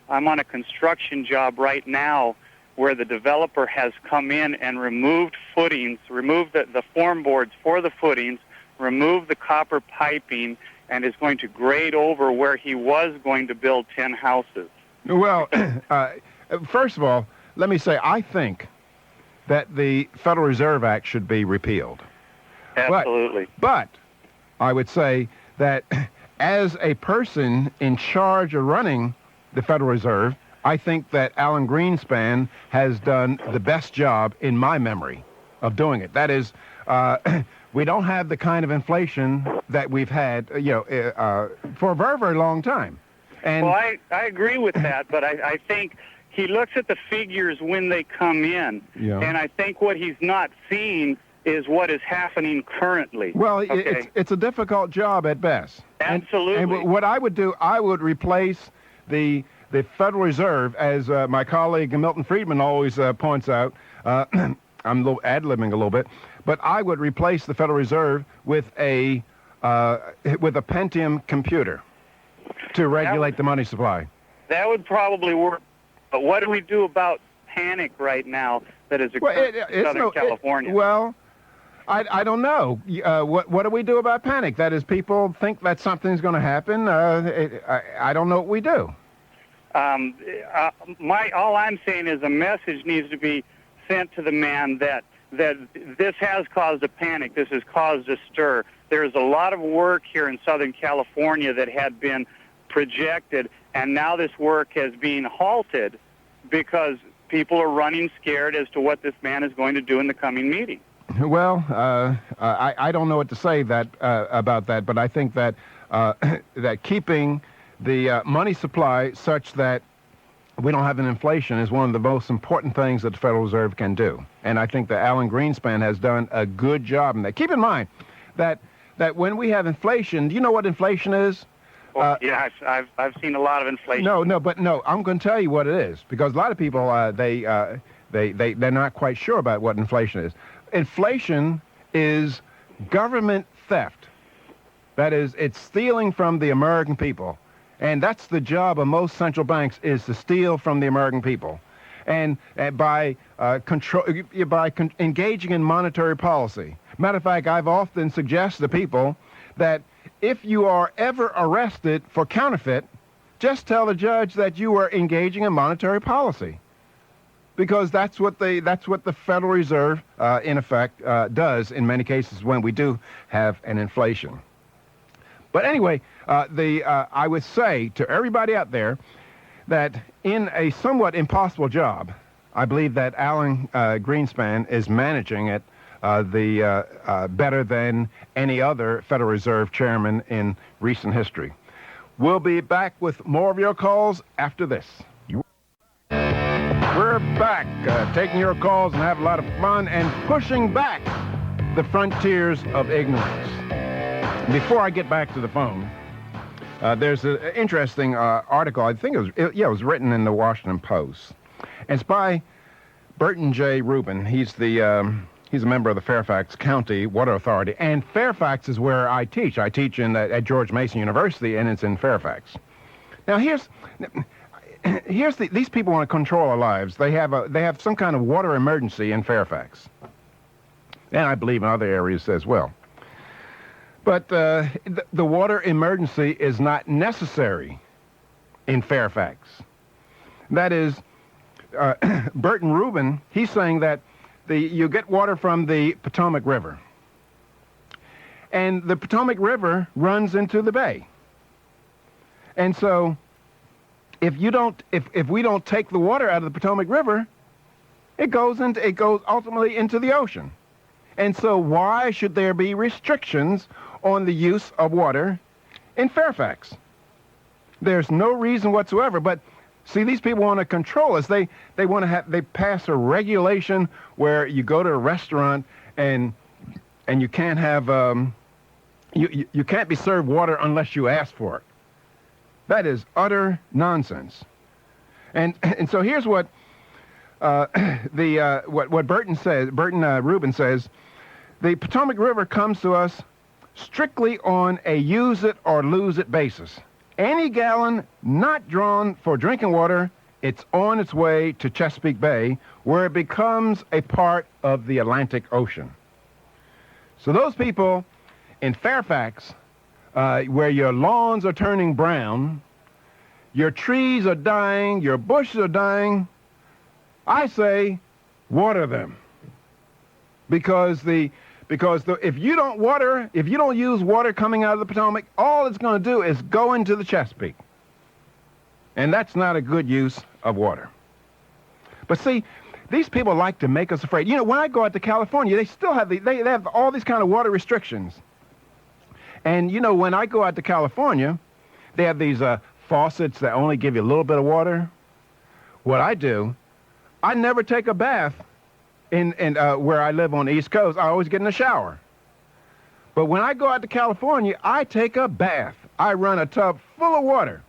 I'm on a construction job right now where the developer has come in and removed footings, removed the form boards for the footings, removed the copper piping, and is going to grade over where he was going to build 10 houses. Well, first of all, let me say, I think that the Federal Reserve Act should be repealed. Absolutely. But I would say that as a person in charge of running the Federal Reserve, I think that Alan Greenspan has done the best job in my memory of doing it. That is, we don't have the kind of inflation that we've had, for a very, very long time. And well, I agree with that, but I think he looks at the figures when they come in, and I think what he's not seeing is what is happening currently. Well, it's a difficult job at best. Absolutely. And what I would do, I would replace the Federal Reserve, as my colleague Milton Friedman always points out. I'm ad-libbing a little bit, but I would replace the Federal Reserve with a Pentium computer to regulate the money supply. That would probably work. But what do we do about panic right now that is occurring in Southern California? I don't know. What do we do about panic? That is, people think that something's going to happen. I don't know what we do. All I'm saying is a message needs to be sent to the man that this has caused a panic. This has caused a stir. There's a lot of work here in Southern California that had been projected, and now this work has been halted because people are running scared as to what this man is going to do in the coming meeting. Well, I don't know what to say about that, but I think that that keeping the money supply such that we don't have an inflation is one of the most important things that the Federal Reserve can do. And I think that Alan Greenspan has done a good job in that. Keep in mind that when we have inflation, do you know what inflation is? Well, yeah, I've seen a lot of inflation. No, I'm going to tell you what it is, because a lot of people, they're not quite sure about what inflation is. Inflation is government theft. That is, it's stealing from the American people. And that's the job of most central banks, is to steal from the American people. and by engaging in monetary policy. Matter of fact, I've often suggested to people that if you are ever arrested for counterfeit, just tell the judge that you are engaging in monetary policy, because that's what the Federal Reserve, in effect, does in many cases when we do have an inflation. But anyway, I would say to everybody out there that in a somewhat impossible job, I believe that Alan Greenspan is managing it better than any other Federal Reserve chairman in recent history. We'll be back with more of your calls after this. We're back, taking your calls and have a lot of fun and pushing back the frontiers of ignorance. Before I get back to the phone, there's an interesting article. I think it was written in the Washington Post. It's by Burton J. Rubin. He's a member of the Fairfax County Water Authority, and Fairfax is where I teach. I teach at George Mason University, and it's in Fairfax. Now these people want to control our lives. They have some kind of water emergency in Fairfax, and I believe in other areas as well. But the water emergency is not necessary in Fairfax. That is, Burton Rubin, he's saying that you get water from the Potomac River, and the Potomac River runs into the bay. And so if we don't take the water out of the Potomac River, it goes ultimately into the ocean. And so why should there be restrictions on the use of water in Fairfax? There's no reason whatsoever. But see, these people want to control us. They pass a regulation where you go to a restaurant and you can't have you can't be served water unless you ask for it. That is utter nonsense. And so here's what what Burton Rubin says: the Potomac River comes to us strictly on a use it or lose it basis. Any gallon not drawn for drinking water, it's on its way to Chesapeake Bay, where it becomes a part of the Atlantic Ocean. So those people in Fairfax, where your lawns are turning brown, your trees are dying, your bushes are dying, I say water them. Because if you don't use water coming out of the Potomac, all it's going to do is go into the Chesapeake. And that's not a good use of water. But see, these people like to make us afraid. You know, when I go out to California, they still have they have all these kind of water restrictions. And you know, when I go out to California, they have these faucets that only give you a little bit of water. What I do, I never take a bath in where I live on the East Coast. I always get in the shower. But when I go out to California, I take a bath. I run a tub full of water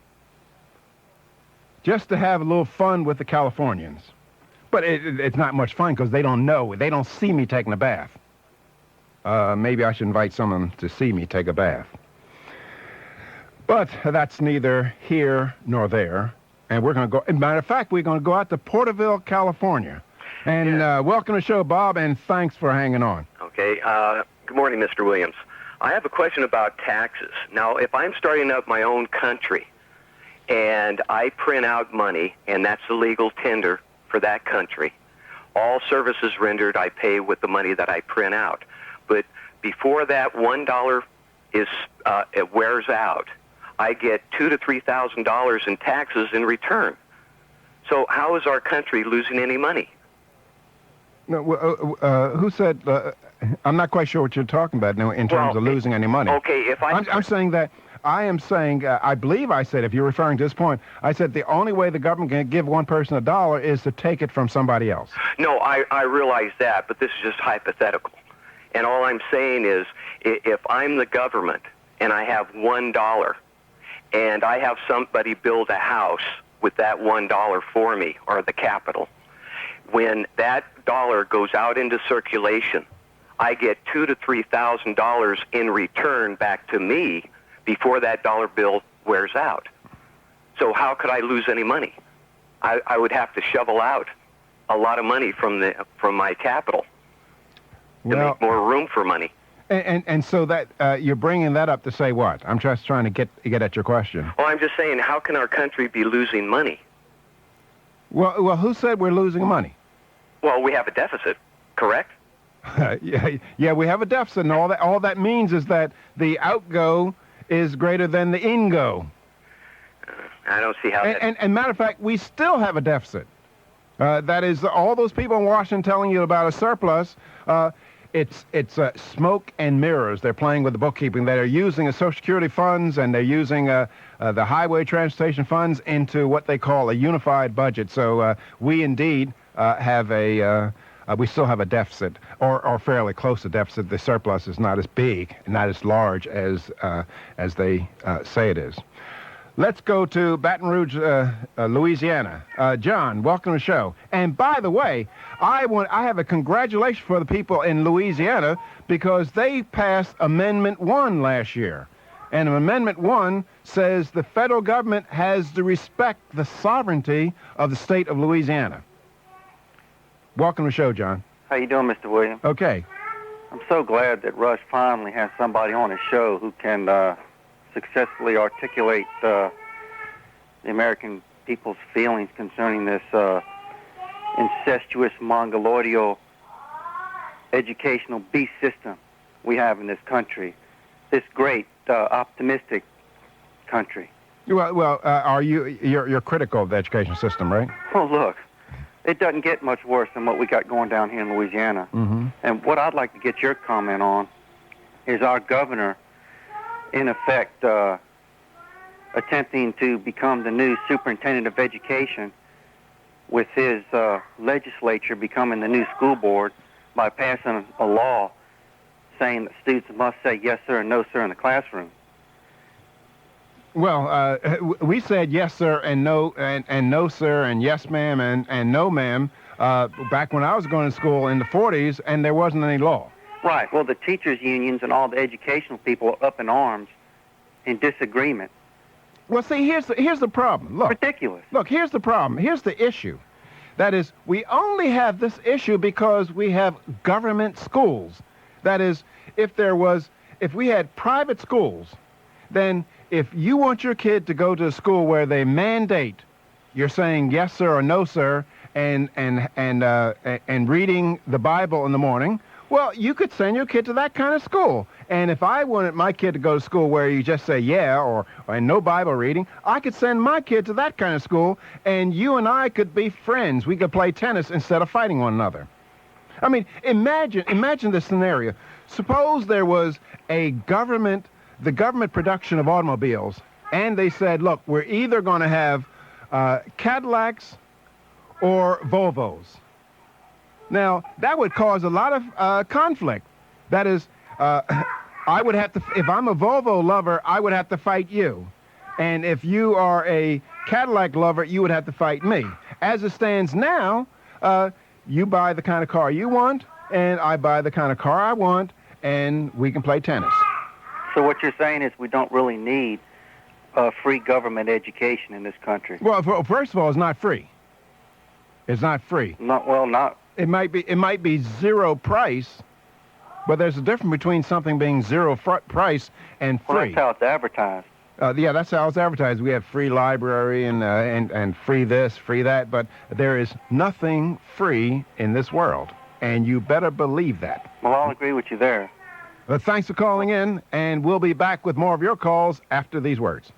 just to have a little fun with the Californians. But it's not much fun because they don't know. They don't see me taking a bath. Maybe I should invite someone to see me take a bath. But that's neither here nor there. And we're going to go, as a matter of fact, we're going to go out to Porterville, California. And welcome to the show, Bob, and thanks for hanging on. Okay. Good morning, Mr. Williams. I have a question about taxes. Now, if I'm starting up my own country and I print out money, and that's the legal tender for that country, all services rendered I pay with the money that I print out. But before that $1 it wears out, I get $2,000 to $3,000 in taxes in return. So how is our country losing any money? No, who said? I'm not quite sure what you're talking about now in terms of losing any money. Okay, I'm saying that I am saying I believe I said, if you're referring to this point, I said the only way the government can give one person $1 is to take it from somebody else. No, I realize that, but this is just hypothetical. And all I'm saying is, if I'm the government and I have $1 and I have somebody build a house with that $1 for me, or the capital, when that dollar goes out into circulation, I get $2,000 to $3,000 in return back to me before that dollar bill wears out. So how could I lose any money? I would have to shovel out a lot of money from my capital to Well, make more room for money. and so that you're bringing that up to say what? I'm just trying to get at your question. Well, I'm just saying, how can our country be losing money? Well, who said we're losing money? Well, we have a deficit, correct? yeah, we have a deficit, and all that means is that the outgo is greater than the ingo. I don't see how that... And matter of fact, we still have a deficit. That is, all those people in Washington telling you about a surplus, it's smoke and mirrors. They're playing with the bookkeeping. They're using the Social Security funds, and they're using the highway transportation funds into what they call a unified budget. So we indeed have we still have a deficit, or fairly close to deficit. The surplus is not as big, not as large as they say it is. Let's go to Baton Rouge, Louisiana. John, welcome to the show. And by the way, I have a congratulation for the people in Louisiana because they passed Amendment 1 last year. And Amendment 1 says the federal government has to respect the sovereignty of the state of Louisiana. Welcome to the show, John. How you doing, Mr. Williams? Okay. I'm so glad that Rush finally has somebody on his show who can successfully articulate the American people's feelings concerning this incestuous, mongoloidal educational beast system we have in this country, this great, optimistic country. Well, you're critical of the education system, right? Oh, look, it doesn't get much worse than what we got going down here in Louisiana. Mm-hmm. And what I'd like to get your comment on is our governor, in effect, attempting to become the new superintendent of education with his legislature becoming the new school board by passing a law saying that students must say yes, sir, and no, sir in the classroom. Well, we said yes, sir, and no, sir, and yes, ma'am, and no, ma'am, back when I was going to school in the 40s, and there wasn't any law. Right. Well, the teachers' unions and all the educational people are up in arms in disagreement. Well, see, here's the problem. Look, ridiculous. Look, here's the problem. Here's the issue. That is, we only have this issue because we have government schools. That is, if we had private schools, then if you want your kid to go to a school where they mandate you're saying yes, sir, or no, sir, and reading the Bible in the morning, well, you could send your kid to that kind of school. And if I wanted my kid to go to school where you just say yeah or no Bible reading, I could send my kid to that kind of school, and you and I could be friends. We could play tennis instead of fighting one another. I mean, imagine this scenario. Suppose there was the government production of automobiles, and they said, look, we're either going to have Cadillacs or Volvos. Now, that would cause a lot of conflict. That is, I would have to, if I'm a Volvo lover, I would have to fight you. And if you are a Cadillac lover, you would have to fight me. As it stands now, you buy the kind of car you want, and I buy the kind of car I want, and we can play tennis. So what you're saying is we don't really need free government education in this country. Well, first of all, it's not free. It's not free. Not. It might be zero price, but there's a difference between something being zero price and free. Well, that's how it's advertised. Yeah, that's how it's advertised. We have free library and free this, free that, but there is nothing free in this world, and you better believe that. Well, I'll agree with you there. But thanks for calling in, and we'll be back with more of your calls after these words.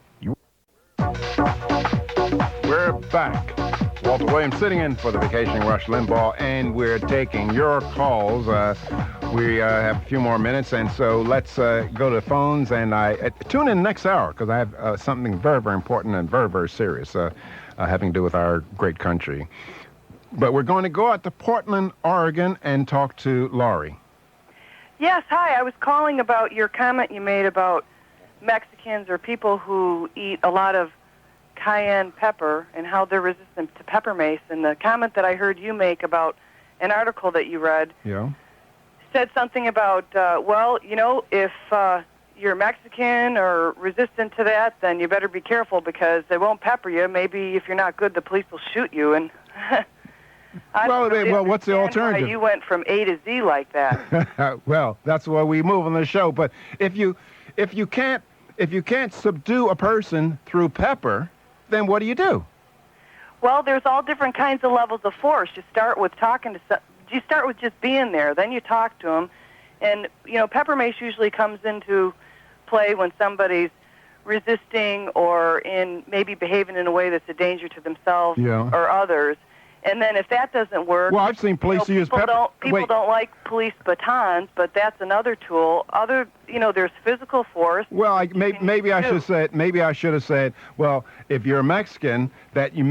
We're back. Walter Williams sitting in for the vacationing Rush Limbaugh, and we're taking your calls. We have a few more minutes, and so let's go to the phones, and tune in next hour, because I have something very, very important and very, very serious having to do with our great country. But we're going to go out to Portland, Oregon, and talk to Laurie. Yes, hi. I was calling about your comment you made about Mexicans or people who eat a lot of cayenne pepper and how they're resistant to pepper mace. And the comment that I heard you make about an article that you read said something about, if you're Mexican or resistant to that, then you better be careful because they won't pepper you. Maybe if you're not good, the police will shoot you. And I don't really well, what's the understand alternative? Why you went from A to Z like that. Well, that's why we move on the show. But if you can't subdue a person through pepper, then what do you do? Well, there's all different kinds of levels of force. You start with you start with just being there, then you talk to them, and pepper mace usually comes into play when somebody's resisting or maybe behaving in a way that's a danger to themselves or others. And then if that doesn't work, well, I've seen police use pepper. People don't like police batons, but that's another tool. There's physical force. Well, maybe I should have said, well, if you're a Mexican, that you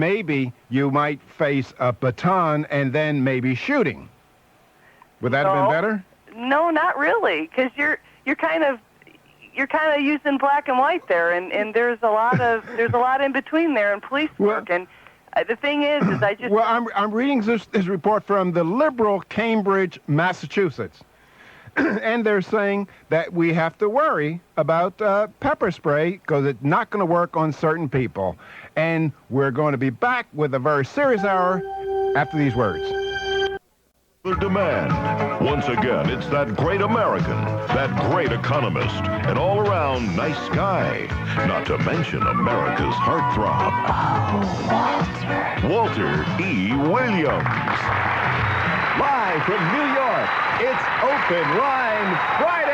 might face a baton and then maybe shooting. Would that have been better? No, not really, because you're kind of using black and white there, and there's a lot in between there in police work. And the thing is I just... Well, I'm reading this report from the liberal Cambridge, Massachusetts. And they're saying that we have to worry about pepper spray because it's not going to work on certain people. And we're going to be back with a very serious hour after these words. Demand. Once again, it's that great American, that great economist, an all-around nice guy. Not to mention America's heartthrob. Oh, Walter E. Williams. Live from New York, it's Open Line Friday!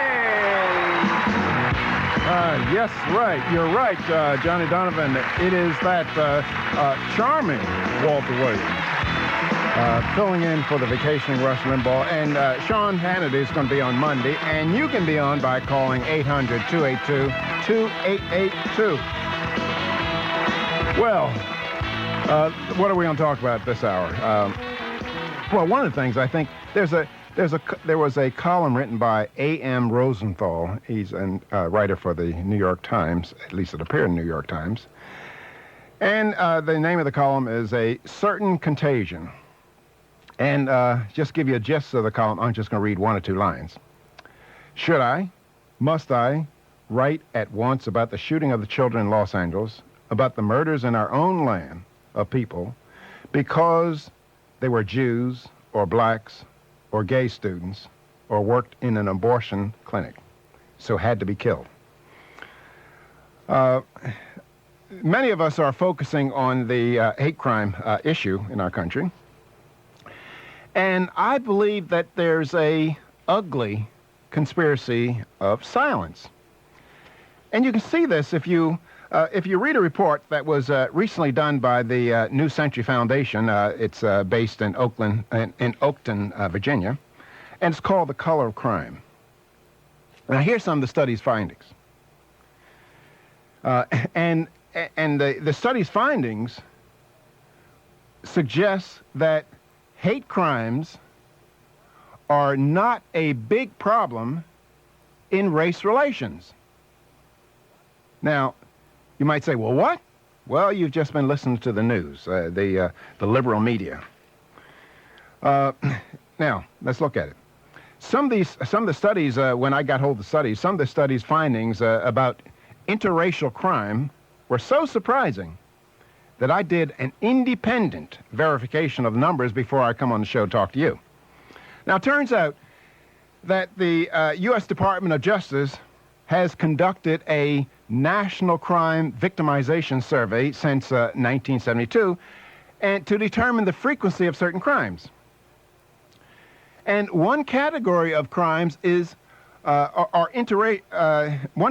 Yes, right. You're right, Johnny Donovan. It is that charming Walter Williams. Filling in for the vacationing Rush Limbaugh. And Sean Hannity is going to be on Monday. And you can be on by calling 800-282-2882. Well, what are we going to talk about this hour? Well, one of the things I think there was a column written by A.M. Rosenthal. He's a writer for the New York Times. At least it appeared in the New York Times. And the name of the column is A Certain Contagion. And just give you a gist of the column, I'm just going to read one or two lines. Must I write at once about the shooting of the children in Los Angeles, about the murders in our own land of people, because they were Jews or blacks or gay students or worked in an abortion clinic, so had to be killed? Many of us are focusing on the hate crime issue in our country. And I believe that there's a ugly conspiracy of silence. And you can see this if you read a report that was recently done by the New Century Foundation. It's based in Oakton, Virginia, and it's called The Color of Crime. Now, here's some of the study's findings. And the study's findings suggest that hate crimes are not a big problem in race relations. Now, you might say, well, what? Well, you've just been listening to the news, the liberal media. Now, let's look at it. Some of the studies, when I got hold of the studies, some of the studies' findings about interracial crime were so surprising that I did an independent verification of numbers before I come on the show to talk to you. Now, it turns out that the U.S. Department of Justice has conducted a national crime victimization survey since 1972 and to determine the frequency of certain crimes. And one category of crimes is one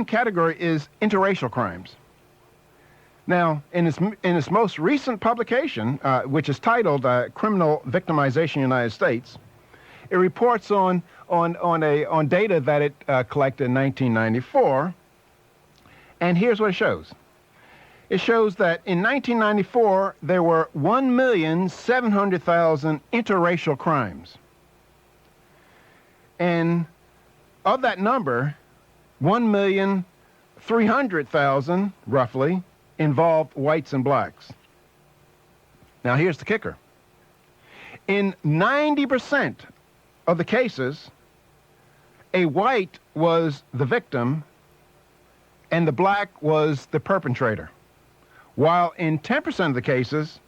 category is interracial crimes. Now, in its most recent publication, which is titled "Criminal Victimization in the United States," it reports on data that it collected in 1994. And here's what it shows. It shows that in 1994 there were 1,700,000 interracial crimes, and of that number, 1,300,000 roughly involved whites and blacks. Now, here's the kicker. In 90% of the cases, a white was the victim and the black was the perpetrator. While in 10% of the cases,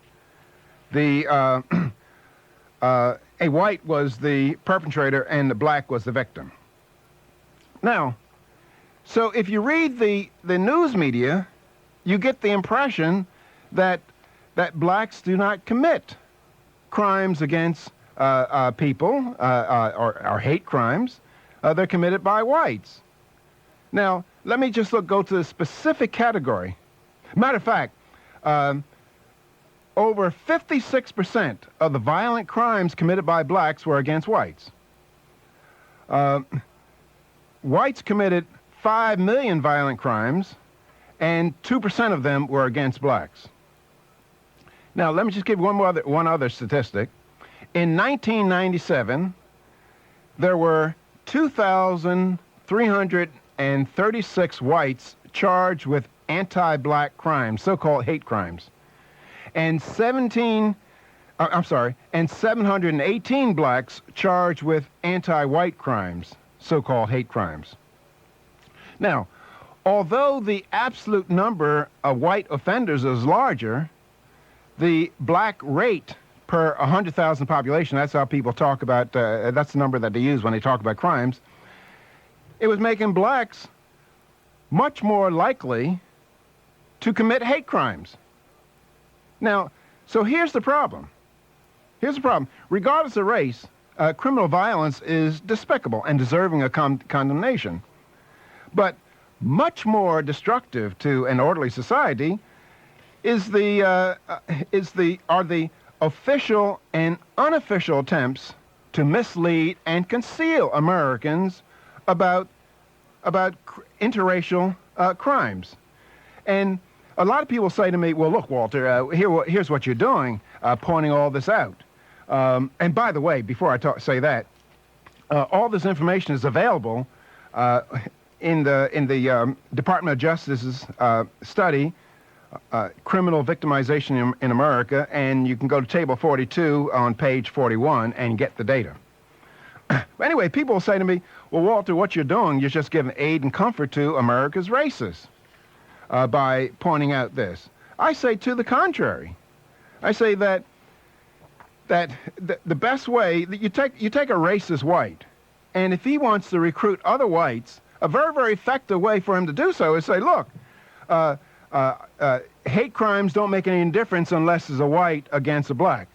the a white was the perpetrator and the black was the victim. Now, so if you read the news media, you get the impression that blacks do not commit crimes against people or hate crimes. They're committed by whites. Now, let me just go to a specific category. Matter of fact, over 56% of the violent crimes committed by blacks were against whites. Whites committed 5 million violent crimes, and 2% of them were against blacks. Now, let me just give one other statistic. In 1997, there were 2,336 whites charged with anti-black crimes, so-called hate crimes, and 718 blacks charged with anti-white crimes, so-called hate crimes. Now, although the absolute number of white offenders is larger, the black rate per 100,000 population, that's how people talk about, that's the number that they use when they talk about crimes, it was making blacks much more likely to commit hate crimes. Now, so here's the problem. Regardless of race, criminal violence is despicable and deserving of condemnation. But much more destructive to an orderly society are the official and unofficial attempts to mislead and conceal Americans about interracial crimes. And a lot of people say to me, well, look, Walter, here's what you're doing, pointing all this out. And by the way, before I say that, all this information is available in the Department of Justice's study, Criminal Victimization in America, and you can go to Table 42 on page 41 and get the data. Anyway, people say to me, well, Walter, what you're doing, you're just giving aid and comfort to America's racists by pointing out this. I say to the contrary. I say that the best way, that you take a racist white, and if he wants to recruit other whites, a very, very effective way for him to do so is say, look, hate crimes don't make any difference unless there's a white against a black.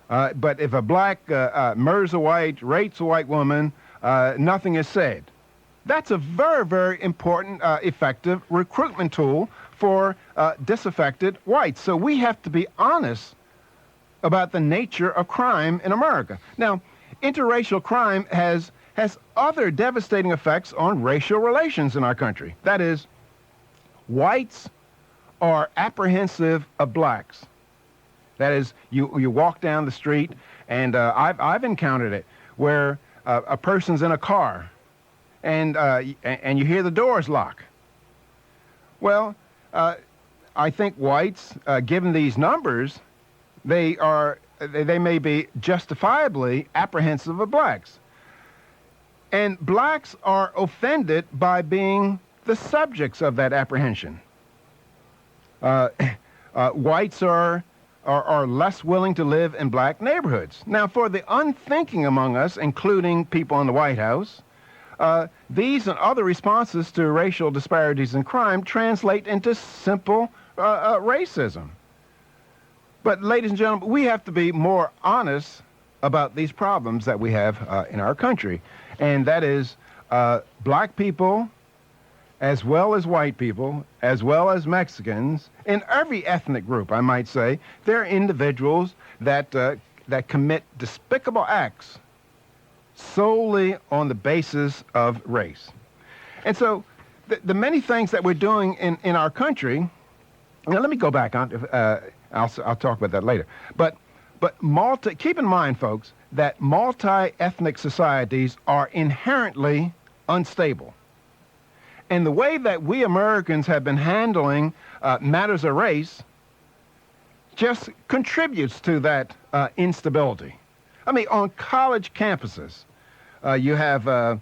But if a black murders a white, rapes a white woman, nothing is said. That's a very, very important, effective recruitment tool for disaffected whites. So we have to be honest about the nature of crime in America. Now, interracial crime has other devastating effects on racial relations in our country. That is, whites are apprehensive of blacks. That is, you walk down the street, and I've encountered it, where a person's in a car, and you hear the doors lock. Well, I think whites, given these numbers, they may be justifiably apprehensive of blacks. And blacks are offended by being the subjects of that apprehension. Whites are less willing to live in black neighborhoods. Now, for the unthinking among us, including people in the White House, these and other responses to racial disparities in crime translate into simple racism. But, ladies and gentlemen, we have to be more honest about these problems that we have in our country. And that is black people, as well as white people, as well as Mexicans, in every ethnic group, I might say, they're individuals that commit despicable acts solely on the basis of race. And so the many things that we're doing in our country, now let me go back on, I'll talk about that later, but keep in mind, folks, that multi-ethnic societies are inherently unstable. And the way that we Americans have been handling matters of race just contributes to that instability. I mean, on college campuses, you have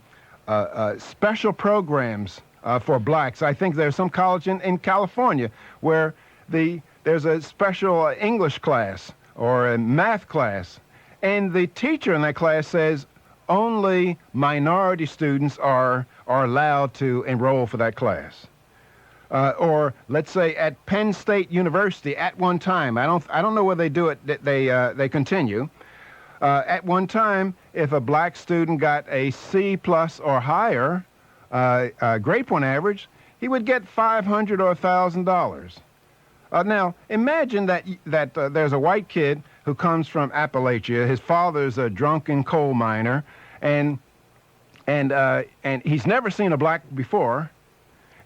special programs for blacks. I think there's some college in California where there's a special English class or a math class, and the teacher in that class says only minority students are allowed to enroll for that class. Or let's say at Penn State University at one time, I don't know whether they do it, they continue. At one time, if a black student got a C+ or higher grade point average, he would get $500 or $1,000. Now, imagine that there's a white kid who comes from Appalachia. His father's a drunken coal miner, and he's never seen a black before.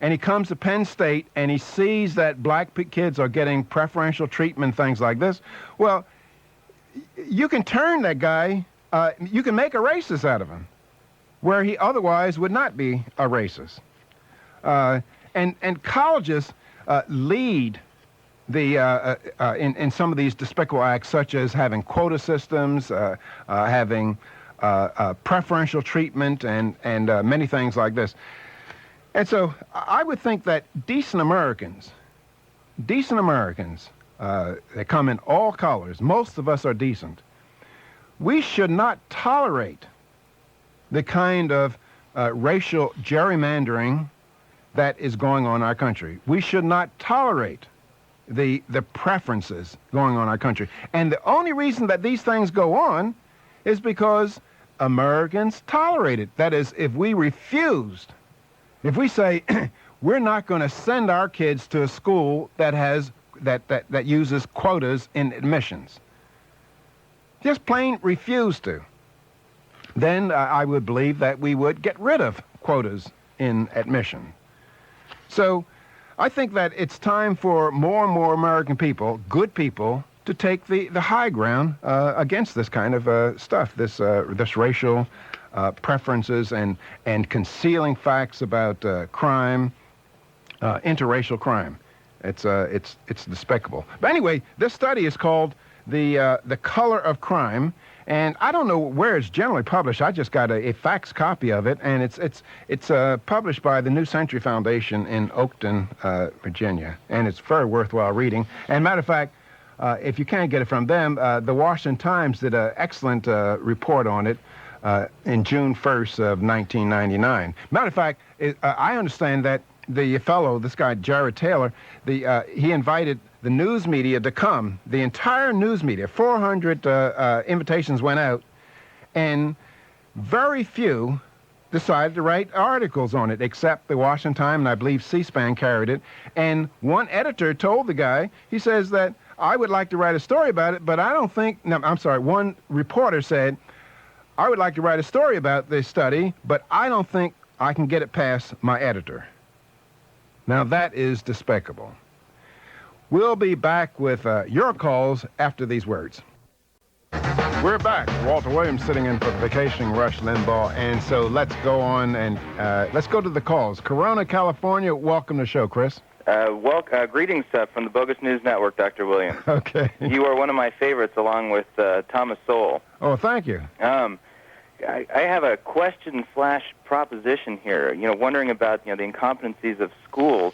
And he comes to Penn State, and he sees that black kids are getting preferential treatment, things like this. Well, you can turn that guy, you can make a racist out of him, where he otherwise would not be a racist. And colleges lead in some of these despicable acts, such as having quota systems, having preferential treatment, and many things like this. And so I would think that decent Americans, they come in all colors. Most of us are decent. We should not tolerate the kind of racial gerrymandering that is going on in our country. We should not tolerate the preferences going on in our country. And the only reason that these things go on is because Americans tolerate it. That is, if we say we're not going to send our kids to a school that uses quotas in admissions, just plain refuse to, then I would believe that we would get rid of quotas in admission. So I think that it's time for more and more American people, good people, to take the high ground against this kind of stuff, this racial preferences and concealing facts about crime, interracial crime. It's despicable. But anyway, this study is called The Color of Crime, and I don't know where it's generally published. I just got a fax copy of it, and it's published by the New Century Foundation in Oakton, Virginia, and it's very worthwhile reading. And matter of fact, if you can't get it from them, the Washington Times did an excellent report on it in June 1st of 1999. Matter of fact, I understand that the fellow, this guy Jared Taylor, he invited the news media to come. The entire news media, 400 invitations went out, and very few decided to write articles on it, except the Washington Times, and I believe C-SPAN carried it. And one editor told the guy, he says that, I would like to write a story about it, but I don't think, no, I'm sorry, one reporter said, I would like to write a story about this study, but I don't think I can get it past my editor. Now that is despicable. We'll be back with your calls after these words. We're back. Walter Williams sitting in for the vacationing Rush Limbaugh, and so let's go on and let's go to the calls. Corona, California, welcome to the show, Chris. Greetings from the Bogus News Network, Dr. Williams. Okay. You are one of my favorites, along with Thomas Sowell. Oh, thank you. I have a question/proposition here. Wondering about the incompetencies of schools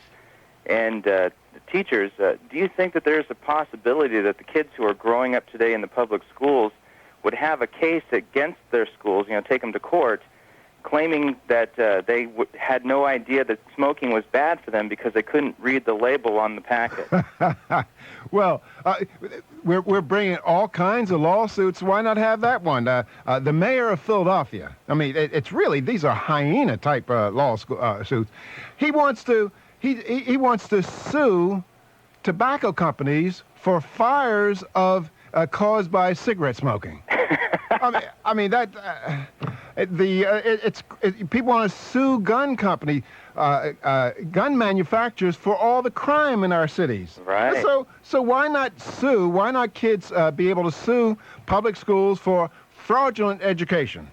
and the teachers. Do you think that there's a possibility that the kids who are growing up today in the public schools would have a case against their schools? Take them to court, claiming that they had no idea that smoking was bad for them because they couldn't read the label on the packet. Well, we're bringing all kinds of lawsuits. Why not have that one? The mayor of Philadelphia, I mean, it's really, these are hyena-type lawsuits. He wants to sue tobacco companies for fires caused by cigarette smoking. People want to sue gun manufacturers for all the crime in our cities. Right. So why not sue? Why not kids be able to sue public schools for fraudulent education?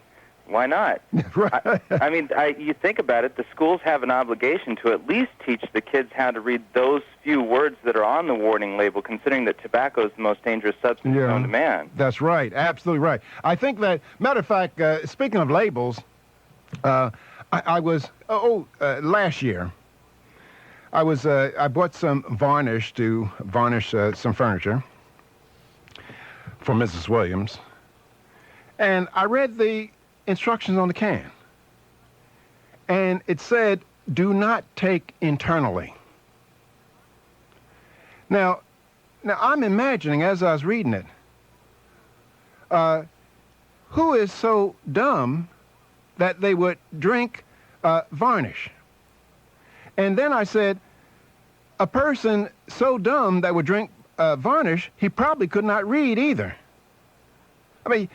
Why not? Right. You think about it, the schools have an obligation to at least teach the kids how to read those few words that are on the warning label, considering that tobacco is the most dangerous substance known to man. That's right. Absolutely right. I think that, matter of fact, speaking of labels, I was, last year, I bought some varnish to varnish some furniture for Mrs. Williams. And I read the instructions on the can. And it said, do not take internally. Now I'm imagining as I was reading it, who is so dumb that they would drink varnish? And then I said, a person so dumb that would drink varnish, he probably could not read either. I mean,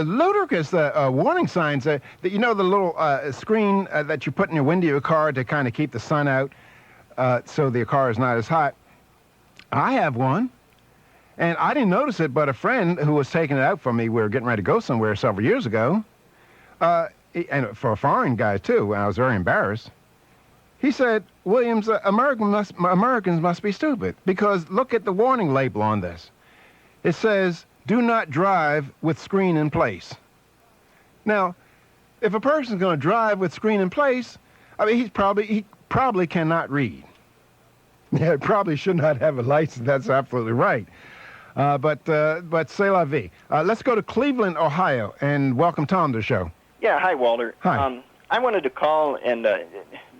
ludicrous warning signs. That you know the little screen that you put in your window of your car to kind of keep the sun out so the car is not as hot. I have one, and I didn't notice it, but a friend who was taking it out for me, we were getting ready to go somewhere several years ago, and for a foreign guy too, and I was very embarrassed. He said, Williams, Americans must be stupid, because look at the warning label on this. It says, do not drive with screen in place. Now, if a person's going to drive with screen in place, I mean, he probably cannot read. Yeah, probably should not have a license. That's absolutely right. But c'est la vie. Let's go to Cleveland, Ohio, and welcome Tom to the show. Yeah, hi, Walter. Hi. I wanted to call and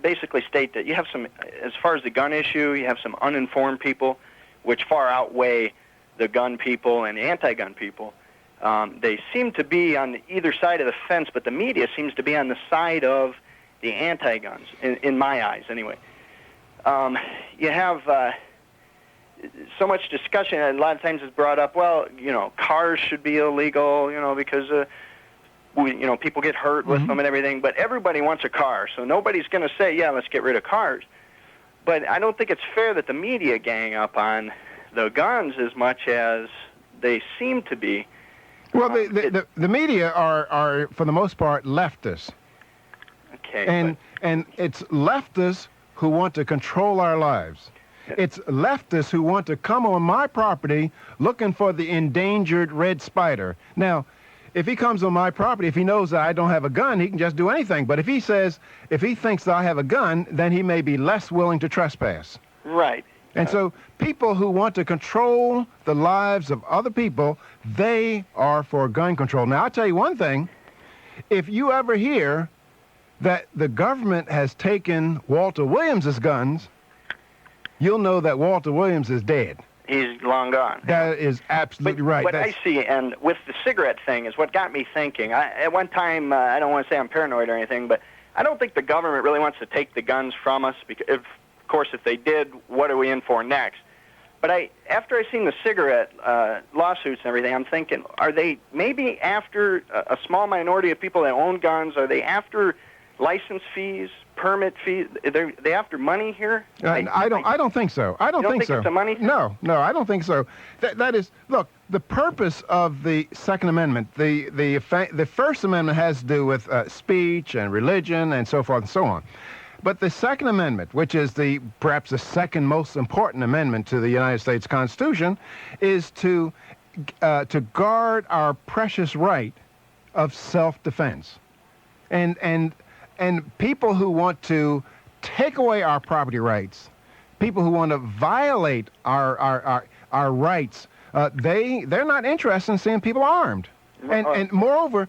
basically state that you have some, as far as the gun issue, you have some uninformed people, which far outweigh the gun people and anti-gun people. They seem to be on either side of the fence, but the media seems to be on the side of the anti-guns, in my eyes, anyway. You have so much discussion, and a lot of times it's brought up, well, you know, cars should be illegal, you know, because people get hurt with them and everything, but everybody wants a car, so nobody's going to say, yeah, let's get rid of cars. But I don't think it's fair that the media gang up on the guns as much as they seem to be. Well, the media are, for the most part, leftists. Okay. And it's leftists who want to control our lives. It's leftists who want to come on my property looking for the endangered red spider. Now, if he comes on my property, if he knows that I don't have a gun, he can just do anything. But if he thinks that I have a gun, then he may be less willing to trespass. Right. And so people who want to control the lives of other people, they are for gun control. Now, I'll tell you one thing. If you ever hear that the government has taken Walter Williams's guns, you'll know that Walter Williams is dead. He's long gone. That is absolutely right. What I see, and with the cigarette thing, is what got me thinking. At one time, I don't want to say I'm paranoid or anything, but I don't think the government really wants to take the guns from us. Because, of course, if they did, what are we in for next? But after I seen the cigarette lawsuits and everything, I'm thinking, are they maybe after a small minority of people that own guns? Are they after license fees, permit fees? They after money here? I don't think so. I don't think so. It's a money thing? No, I don't think so. That is, look, the purpose of the Second Amendment, the First Amendment has to do with speech and religion and so forth and so on. But the Second Amendment, which is perhaps the second most important amendment to the United States Constitution, is to guard our precious right of self-defense. And people who want to take away our property rights, people who want to violate our rights, they're not interested in seeing people armed. And moreover,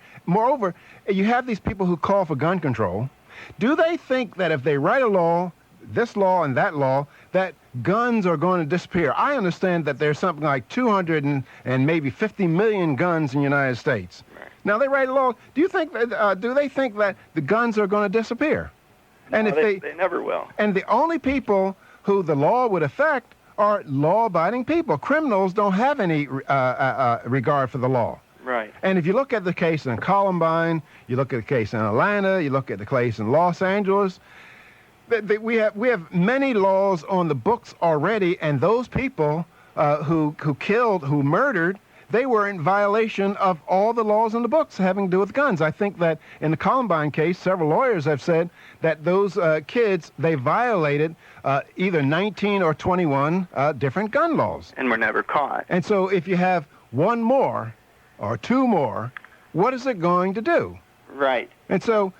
you have these people who call for gun control. Do they think that if they write a law, this law and that law, that guns are going to disappear? I understand that there's something like 200 and maybe 50 million guns in the United States. Right. Now they write a law. Do they think that the guns are going to disappear? No, and if they never will. And the only people who the law would affect are law-abiding people. Criminals don't have any regard for the law. Right. And if you look at the case in Columbine, you look at the case in Atlanta, you look at the case in Los Angeles, we have many laws on the books already, and those people who killed, who murdered, they were in violation of all the laws in the books having to do with guns. I think that in the Columbine case, several lawyers have said that those kids, they violated either 19 or 21 different gun laws. And were never caught. And so if you have one more or two more, what is it going to do? Right. And so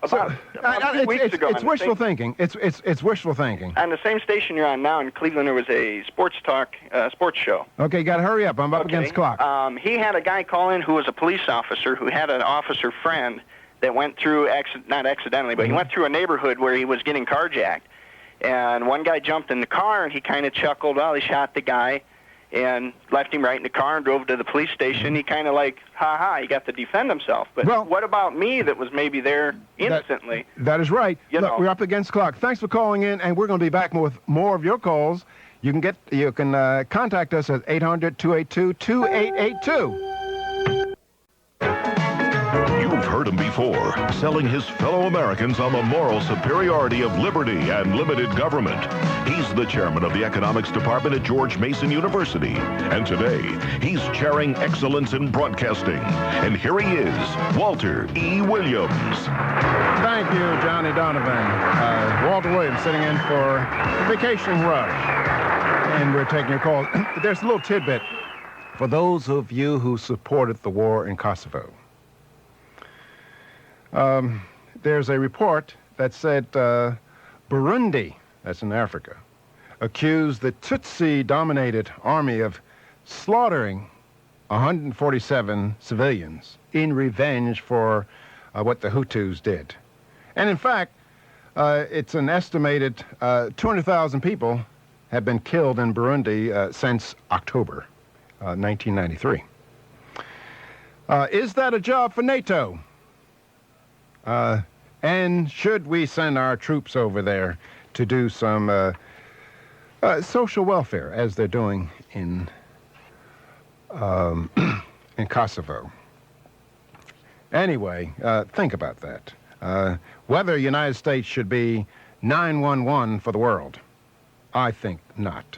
About 2 weeks ago. It's wishful thinking. It's wishful thinking. On the same station you're on now in Cleveland, there was a sports show. Okay, you got to hurry up. I'm up against the clock. He had a guy call in who was a police officer who had an officer friend that went through, not accidentally, but he went through a neighborhood where he was getting carjacked. And one guy jumped in the car, and he kind of chuckled while he shot the guy and left him right in the car and drove to the police station. He kind of like, ha-ha, he got to defend himself. But what about me that was maybe there innocently? That is right. Look, we're up against the clock. Thanks for calling in, and we're going to be back with more of your calls. You can contact us at 800-282-2882. You've heard him before, selling his fellow Americans on the moral superiority of liberty and limited government. He's the chairman of the economics department at George Mason University. And today, he's chairing excellence in broadcasting. And here he is, Walter E. Williams. Thank you, Johnny Donovan. Walter Williams sitting in for Vacation Rush. And we're taking your call. There's a little tidbit for those of you who supported the war in Kosovo. There's a report that said Burundi, that's in Africa, accused the Tutsi-dominated army of slaughtering 147 civilians in revenge for what the Hutus did. And in fact, it's an estimated 200,000 people have been killed in Burundi since October 1993. Is that a job for NATO? And should we send our troops over there to do some social welfare, as they're doing in Kosovo? Anyway, think about that. Whether the United States should be 911 for the world, I think not.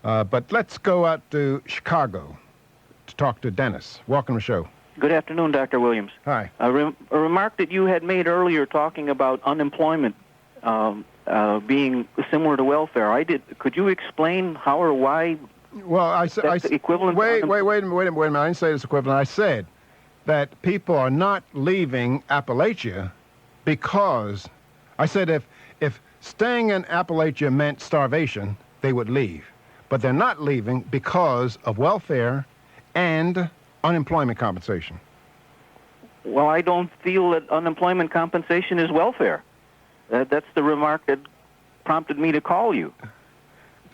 But let's go out to Chicago to talk to Dennis. Welcome to the show. Good afternoon, Dr. Williams. Hi. A remark that you had made earlier talking about unemployment being similar to welfare. Could you explain how or why? Well, I said equivalent. Wait a minute. I didn't say it's equivalent. I said that people are not leaving Appalachia because I said if staying in Appalachia meant starvation, they would leave. But they're not leaving because of welfare and unemployment compensation. Well, I don't feel that unemployment compensation is welfare. That's the remark that prompted me to call you.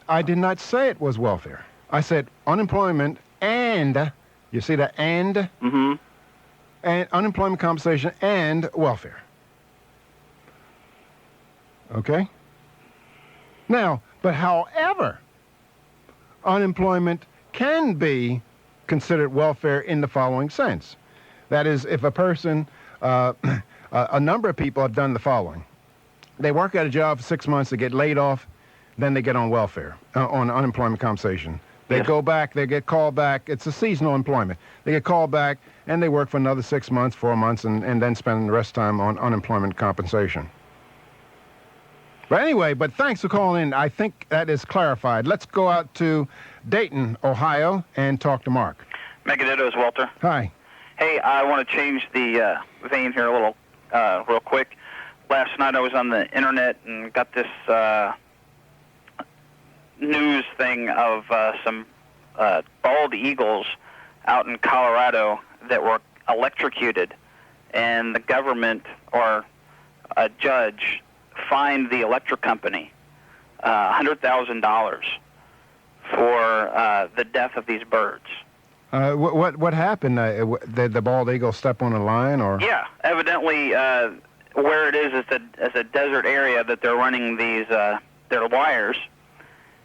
I did not say it was welfare. I said unemployment and, you see the and? Mm-hmm. And unemployment compensation and welfare. Okay? Now, but however, unemployment can be considered welfare in the following sense. That is, if a person, a number of people have done the following. They work at a job for 6 months, they get laid off, then they get on welfare, on unemployment compensation. They go back, they get called back. It's a seasonal employment. They get called back, and they work for another 6 months, 4 months, and then spend the rest of the time on unemployment compensation. But anyway, thanks for calling in. I think that is clarified. Let's go out to Dayton, Ohio, and talk to Mark. Megadittos, Walter. Hi. Hey, I want to change the vein here a little real quick. Last night I was on the internet and got this news thing of some bald eagles out in Colorado that were electrocuted, and the government or a judge fined the electric company $100,000 for the death of these birds. What happened? Did the bald eagle step on a line, or? Yeah, evidently where it is a desert area that they're running these their wires,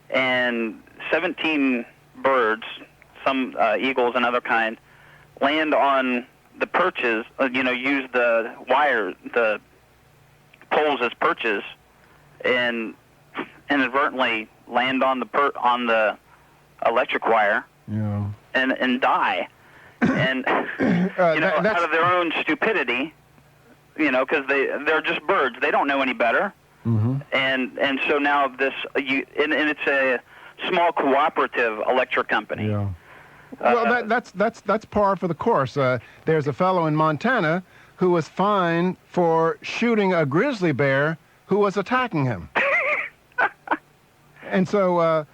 and 17 birds, some eagles and other kind, land on the perches. Use the wire, the poles as perches, and inadvertently land on the electric wire. Yeah. And die, and out of their own stupidity, because they're just birds. They don't know any better. Mm-hmm. And so now and it's a small cooperative electric company. Yeah. Well, that's par for the course. There's a fellow in Montana who was fined for shooting a grizzly bear who was attacking him. And so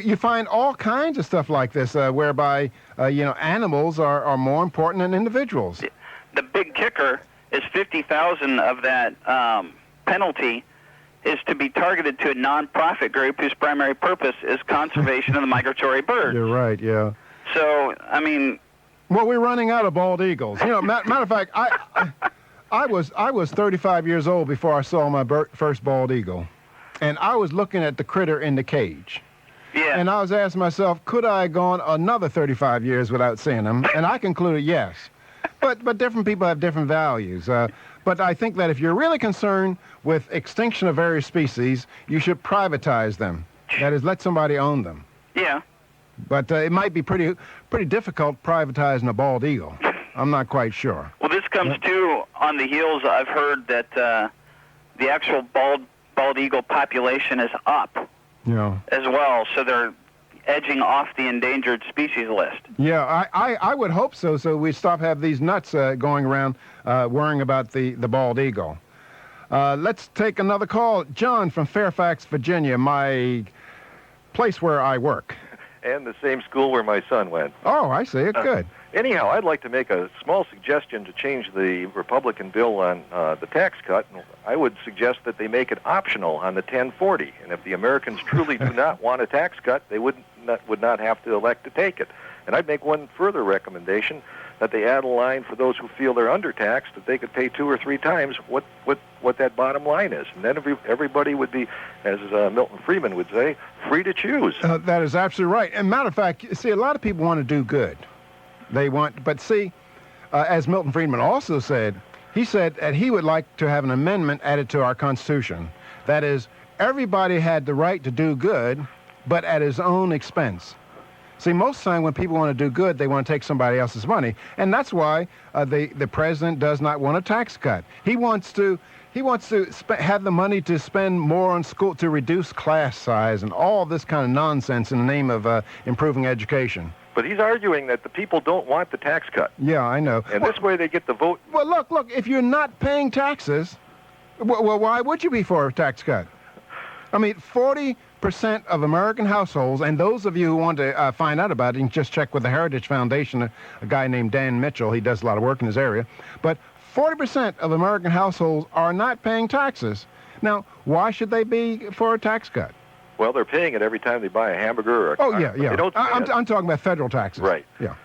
you find all kinds of stuff like this whereby, animals are more important than individuals. The big kicker is 50,000 of that penalty is to be targeted to a non-profit group whose primary purpose is conservation of the migratory birds. You're right, yeah. So, I mean... Well, we're running out of bald eagles. Matter of fact, I was 35 years old before I saw my first bald eagle. And I was looking at the critter in the cage. Yeah. And I was asking myself, could I have gone another 35 years without seeing him? And I concluded yes. But different people have different values. But I think that if you're really concerned with extinction of various species, you should privatize them. That is, let somebody own them. Yeah. But it might be pretty difficult privatizing a bald eagle. I'm not quite sure. Well, this comes too on the heels. I've heard that the actual bald eagle population is up as well. So they're edging off the endangered species list. Yeah, I would hope so. So we stop having these nuts going around worrying about the bald eagle. Let's take another call. John from Fairfax, Virginia, my place where I work. And the same school where my son went. Oh, I see it. Good. Anyhow, I'd like to make a small suggestion to change the Republican bill on the tax cut. I would suggest that they make it optional on the 1040. And if the Americans truly do not want a tax cut, they would not have to elect to take it. And I'd make one further recommendation, that they add a line for those who feel they're undertaxed, that they could pay 2 or 3 times what that bottom line is. And then everybody would be, as Milton Friedman would say, free to choose. That is absolutely right. And matter of fact, see, a lot of people want to do good. But see, as Milton Friedman also said, he said that he would like to have an amendment added to our Constitution. That is, everybody had the right to do good, but at his own expense. See, most of the time when people want to do good, they want to take somebody else's money. And that's why the president does not want a tax cut. He wants to have the money to spend more on school, to reduce class size and all this kind of nonsense in the name of improving education. But he's arguing that the people don't want the tax cut. Yeah, I know. And this way they get the vote. Well, look, if you're not paying taxes, well, why would you be for a tax cut? I mean, 40% of American households, and those of you who want to find out about it, you can just check with the Heritage Foundation, a guy named Dan Mitchell. He does a lot of work in this area. But 40% of American households are not paying taxes. Now, why should they be for a tax cut? Well, they're paying it every time they buy a hamburger or a car. Yeah. They don't I'm talking about federal taxes. Right. Yeah.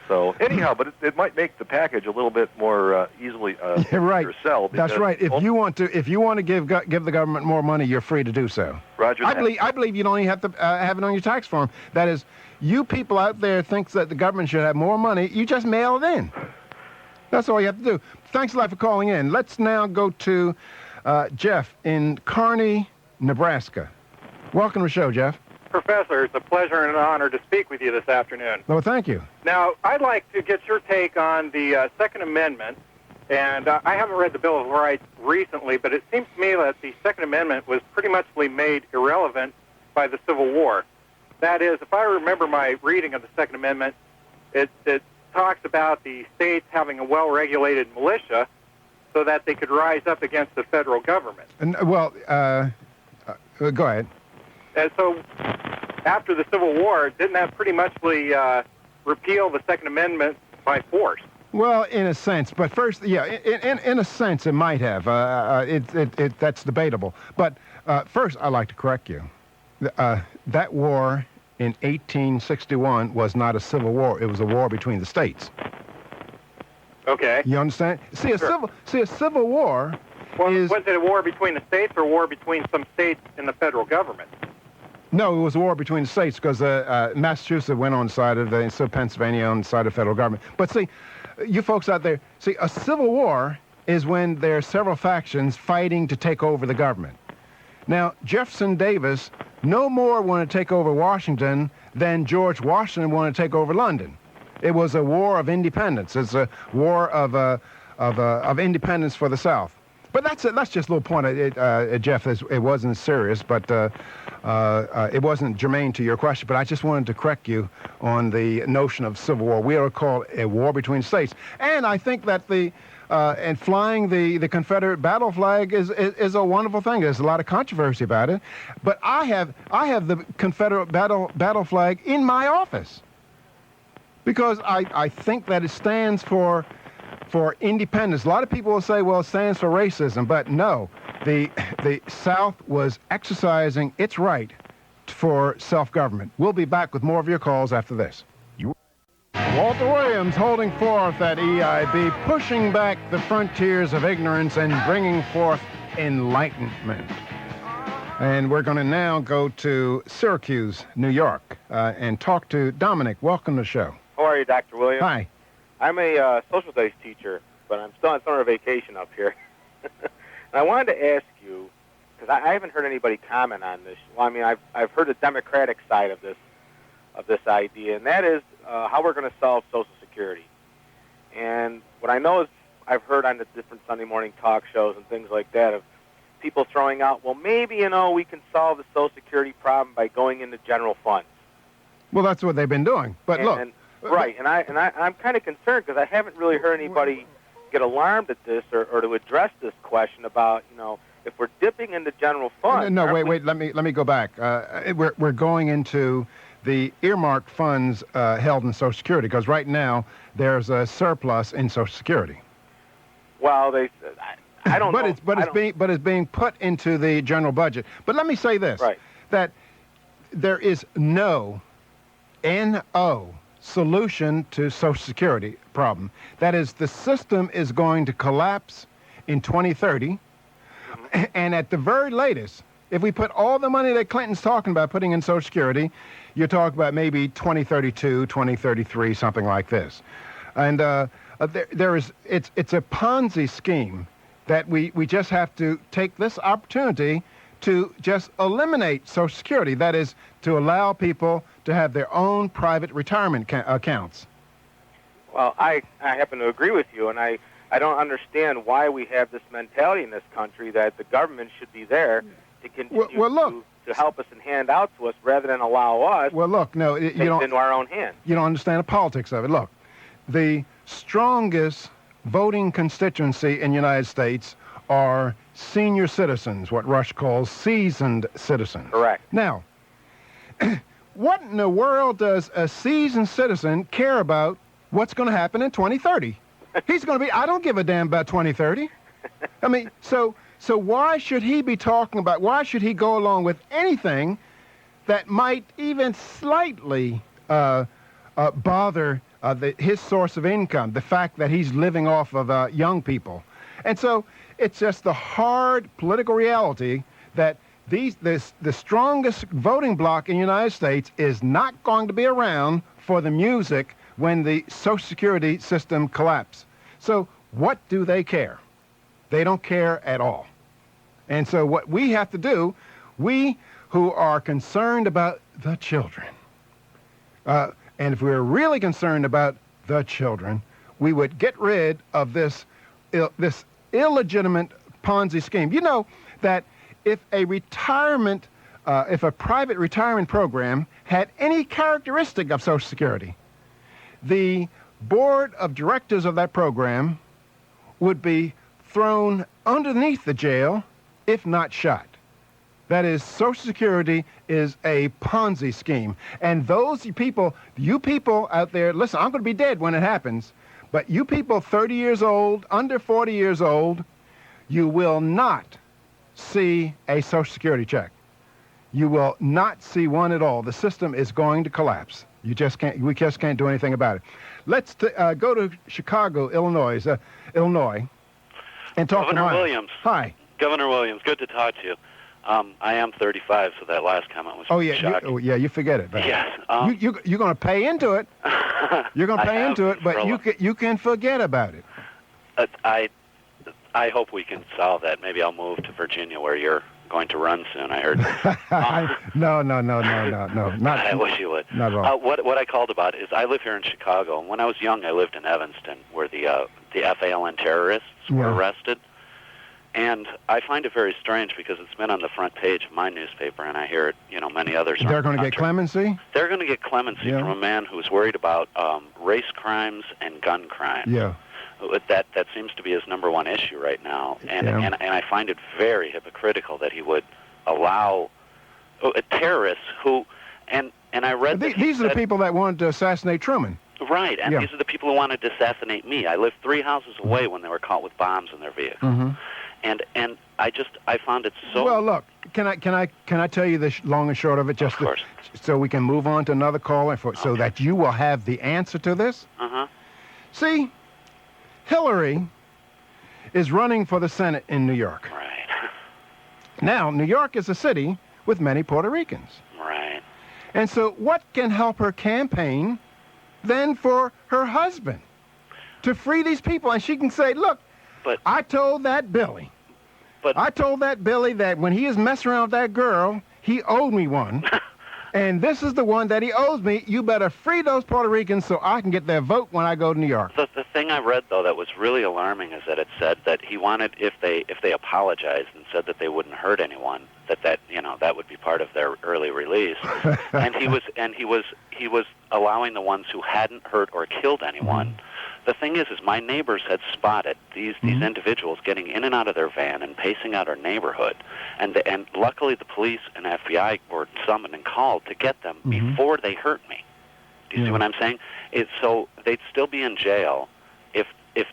So anyhow, but it might make the package a little bit more easily right. to sell. That's right. If you want to give the government more money, you're free to do so. Roger. I believe you don't even have to have it on your tax form. That is, you people out there think that the government should have more money. You just mail it in. That's all you have to do. Thanks a lot for calling in. Let's now go to Jeff in Kearney, Nebraska. Welcome to the show, Jeff. Professor, it's a pleasure and an honor to speak with you this afternoon. Well, thank you. Now, I'd like to get your take on the Second Amendment, and I haven't read the Bill of Rights recently, but it seems to me that the Second Amendment was pretty much made irrelevant by the Civil War. That is, if I remember my reading of the Second Amendment, it talks about the states having a well-regulated militia so that they could rise up against the federal government. Go ahead. And so, after the Civil War, didn't that pretty much repeal the Second Amendment by force? Well, in a sense, but first, yeah, in a sense, it might have. That's debatable. But first, I'd like to correct you. That war in 1861 was not a civil war; it was a war between the states. Okay. You understand? See, a civil war. Was it a war between the states or a war between some states and the federal government? No, it was a war between the states because Massachusetts went on the side of so Pennsylvania on the side of the federal government. But see, you folks out there, see, a civil war is when there are several factions fighting to take over the government. Now, Jefferson Davis no more wanted to take over Washington than George Washington wanted to take over London. It was a war of independence. It's a war of independence for the South. But that's just a little point, Jeff. It wasn't serious, but it wasn't germane to your question. But I just wanted to correct you on the notion of civil war. We are called a war between states, and I think that and flying the Confederate battle flag is a wonderful thing. There's a lot of controversy about it, but I have the Confederate battle flag in my office because I think that it stands for independence. A lot of people will say, well, it stands for racism, but no, the South was exercising its right for self-government. We'll be back with more of your calls after this. Walter Williams holding forth at EIB, pushing back the frontiers of ignorance and bringing forth enlightenment. And we're going to now go to Syracuse, New York, and talk to Dominic. Welcome to the show. How are you, Dr. Williams? Hi. I'm a social studies teacher, but I'm still on summer vacation up here. And I wanted to ask you, because I haven't heard anybody comment on this. Well, I mean, I've heard the Democratic side of this idea, and that is how we're going to solve Social Security. And what I know is I've heard on the different Sunday morning talk shows and things like that of people throwing out, well, maybe, we can solve the Social Security problem by going into general funds. Well, that's what they've been doing. But look. Right, and I'm kind of concerned because I haven't really heard anybody get alarmed at this or to address this question about, if we're dipping into general funds. No, wait, let me go back. We're going into the earmarked funds held in Social Security because right now there's a surplus in Social Security. Well, I don't know. But it's being put into the general budget. But let me say this: that there is no solution to Social Security problem. That is, the system is going to collapse in 2030, and at the very latest, if we put all the money that Clinton's talking about putting in Social Security, you're talking about maybe 2032, 2033, something like this. And it's a Ponzi scheme that we just have to take this opportunity to just eliminate Social Security. That is, to allow people to have their own private retirement accounts. Well, I happen to agree with you, and I don't understand why we have this mentality in this country that the government should be there to continue to help us and hand out to us rather than allow us to take it into our own hands. You don't understand the politics of it. Look, the strongest voting constituency in the United States are senior citizens, what Rush calls seasoned citizens. Correct. Now, what in the world does a seasoned citizen care about what's going to happen in 2030? He's going to be, I don't give a damn about 2030. I mean, so why should he be talking about, why should he go along with anything that might even slightly bother his source of income, the fact that he's living off of young people? And so it's just the hard political reality that the strongest voting bloc in the United States is not going to be around for the music when the Social Security system collapses. So what do they care? They don't care at all. And so what we have to do, we who are concerned about the children, and if we're really concerned about the children, we would get rid of this illegitimate Ponzi scheme. You know that if a private retirement program had any characteristic of Social Security, the board of directors of that program would be thrown underneath the jail, if not shot. That is, Social Security is a Ponzi scheme. And those people, you people out there, listen, I'm going to be dead when it happens, but you people 30 years old, under 40 years old, you will not see a Social Security check. You will not see one at all. The system is going to collapse. We just can't do anything about it. Let's go to Chicago, Illinois, and talk Governor to Mike. Williams. Hi. Governor Williams, good to talk to you. I am 35, so that last comment was shocking. You forget it. Yes. You're going to pay into it. You're going to pay into it, but you can forget about it. I hope we can solve that. Maybe I'll move to Virginia, where you're going to run soon, I heard. No. Not, I wish you would. Not at all. What I called about is I live here in Chicago, and when I was young, I lived in Evanston, where the FALN terrorists were arrested. And I find it very strange because it's been on the front page of my newspaper, and I hear it, many others. They're going to get clemency? They're going to get clemency from a man who's worried about race crimes and gun crimes. Yeah. That seems to be his number one issue right now, and I find it very hypocritical that he would allow terrorists who, and I read these are the people that wanted to assassinate Truman. Right, and these are the people who wanted to assassinate me. I lived 3 houses away when they were caught with bombs in their vehicle, and I found it so. Well, look, can I tell you the long and short of it, just of course. So we can move on to another caller, so that you will have the answer to this. See, Hillary is running for the Senate in New York. Right. Now, New York is a city with many Puerto Ricans. Right. And so what can help her campaign than for her husband to free these people? And she can say, look, I told that Billy. I told that Billy that when he is messing around with that girl, he owed me one. And this is the one that he owes me. You better free those Puerto Ricans so I can get their vote when I go to New York. The thing I read, though, that was really alarming is that it said that he wanted, if they apologized and said that they wouldn't hurt anyone, that would be part of their early release. and he was allowing the ones who hadn't hurt or killed anyone. The thing is my neighbors had spotted these individuals getting in and out of their van and pacing out our neighborhood, and luckily the police and FBI were summoned and called to get them before they hurt me. Do you see what I'm saying? So they'd still be in jail if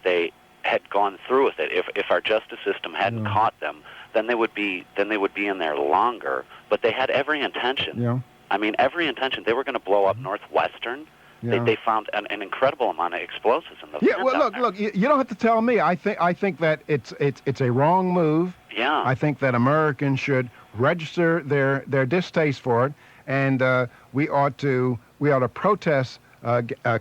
they had gone through with it. If our justice system hadn't caught them, then they would be in there longer. But they had every intention. Yeah. I mean, every intention. They were going to blow up Northwestern. Yeah. They found an incredible amount of explosives in the Yeah, well, look, you don't have to tell me. I think that it's a wrong move. Yeah. I think that Americans should register their distaste for it, and we ought to protest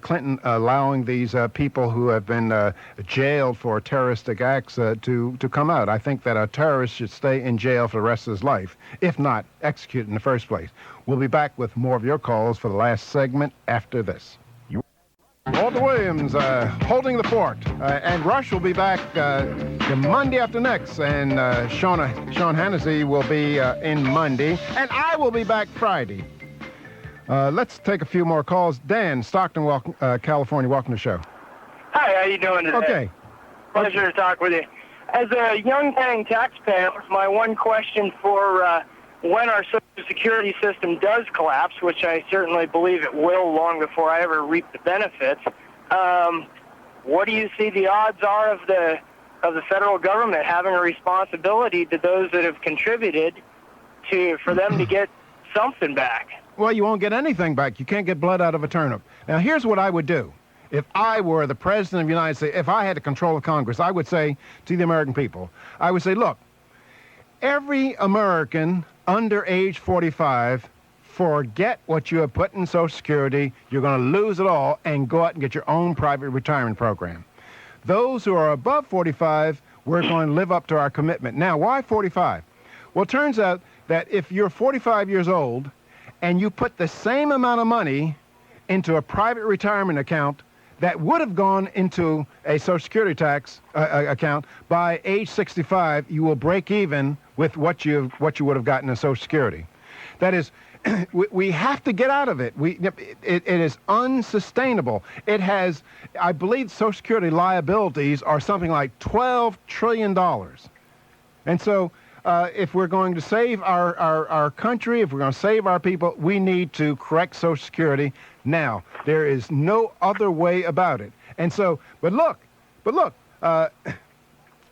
Clinton allowing these people who have been jailed for terroristic acts to come out. I think that a terrorist should stay in jail for the rest of his life, if not executed in the first place. We'll be back with more of your calls for the last segment after this. Walter Williams holding the fort, and Rush will be back the Monday after next, and Sean Hannity will be in Monday, and I will be back Friday. Let's take a few more calls. Dan, Stockton, California, welcome to the show. Hi, how you doing today? Okay. Pleasure to talk with you. As a young paying taxpayer, my one question for when our Social Security system does collapse, which I certainly believe it will long before I ever reap the benefits, what do you see the odds are of the federal government having a responsibility to those that have contributed for them to get something back? Well, you won't get anything back. You can't get blood out of a turnip. Now, here's what I would do. If I were the President of the United States, if I had the control of Congress, I would say to the American people, I would say, look, every American under age 45, forget what you have put in Social Security. You're going to lose it all and go out and get your own private retirement program. Those who are above 45, we're going to live up to our commitment. Now, why 45? Well, it turns out that if you're 45 years old and you put the same amount of money into a private retirement account that would have gone into a Social Security tax account, by age 65, you will break even with what you would have gotten in Social Security. That is, we have to get out of it. It is unsustainable. It has, I believe, Social Security liabilities are something like $12 trillion. And so if we're going to save our country, if we're going to save our people, we need to correct Social Security now. There is no other way about it. And so, but look,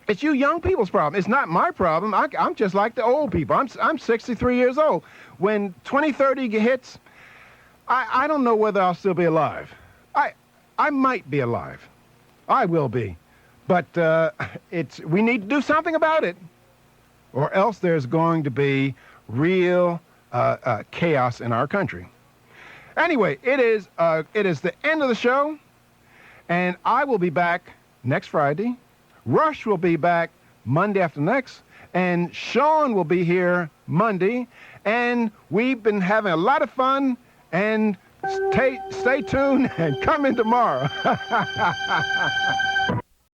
it's you young people's problem. It's not my problem. I'm just like the old people. I'm 63 years old. When 2030 hits, I don't know whether I'll still be alive. I might be alive. I will be. But we need to do something about it, or else there's going to be real chaos in our country. Anyway, it is the end of the show, and I will be back next Friday. Rush will be back Monday after next, and Sean will be here Monday, and we've been having a lot of fun, and stay tuned and come in tomorrow.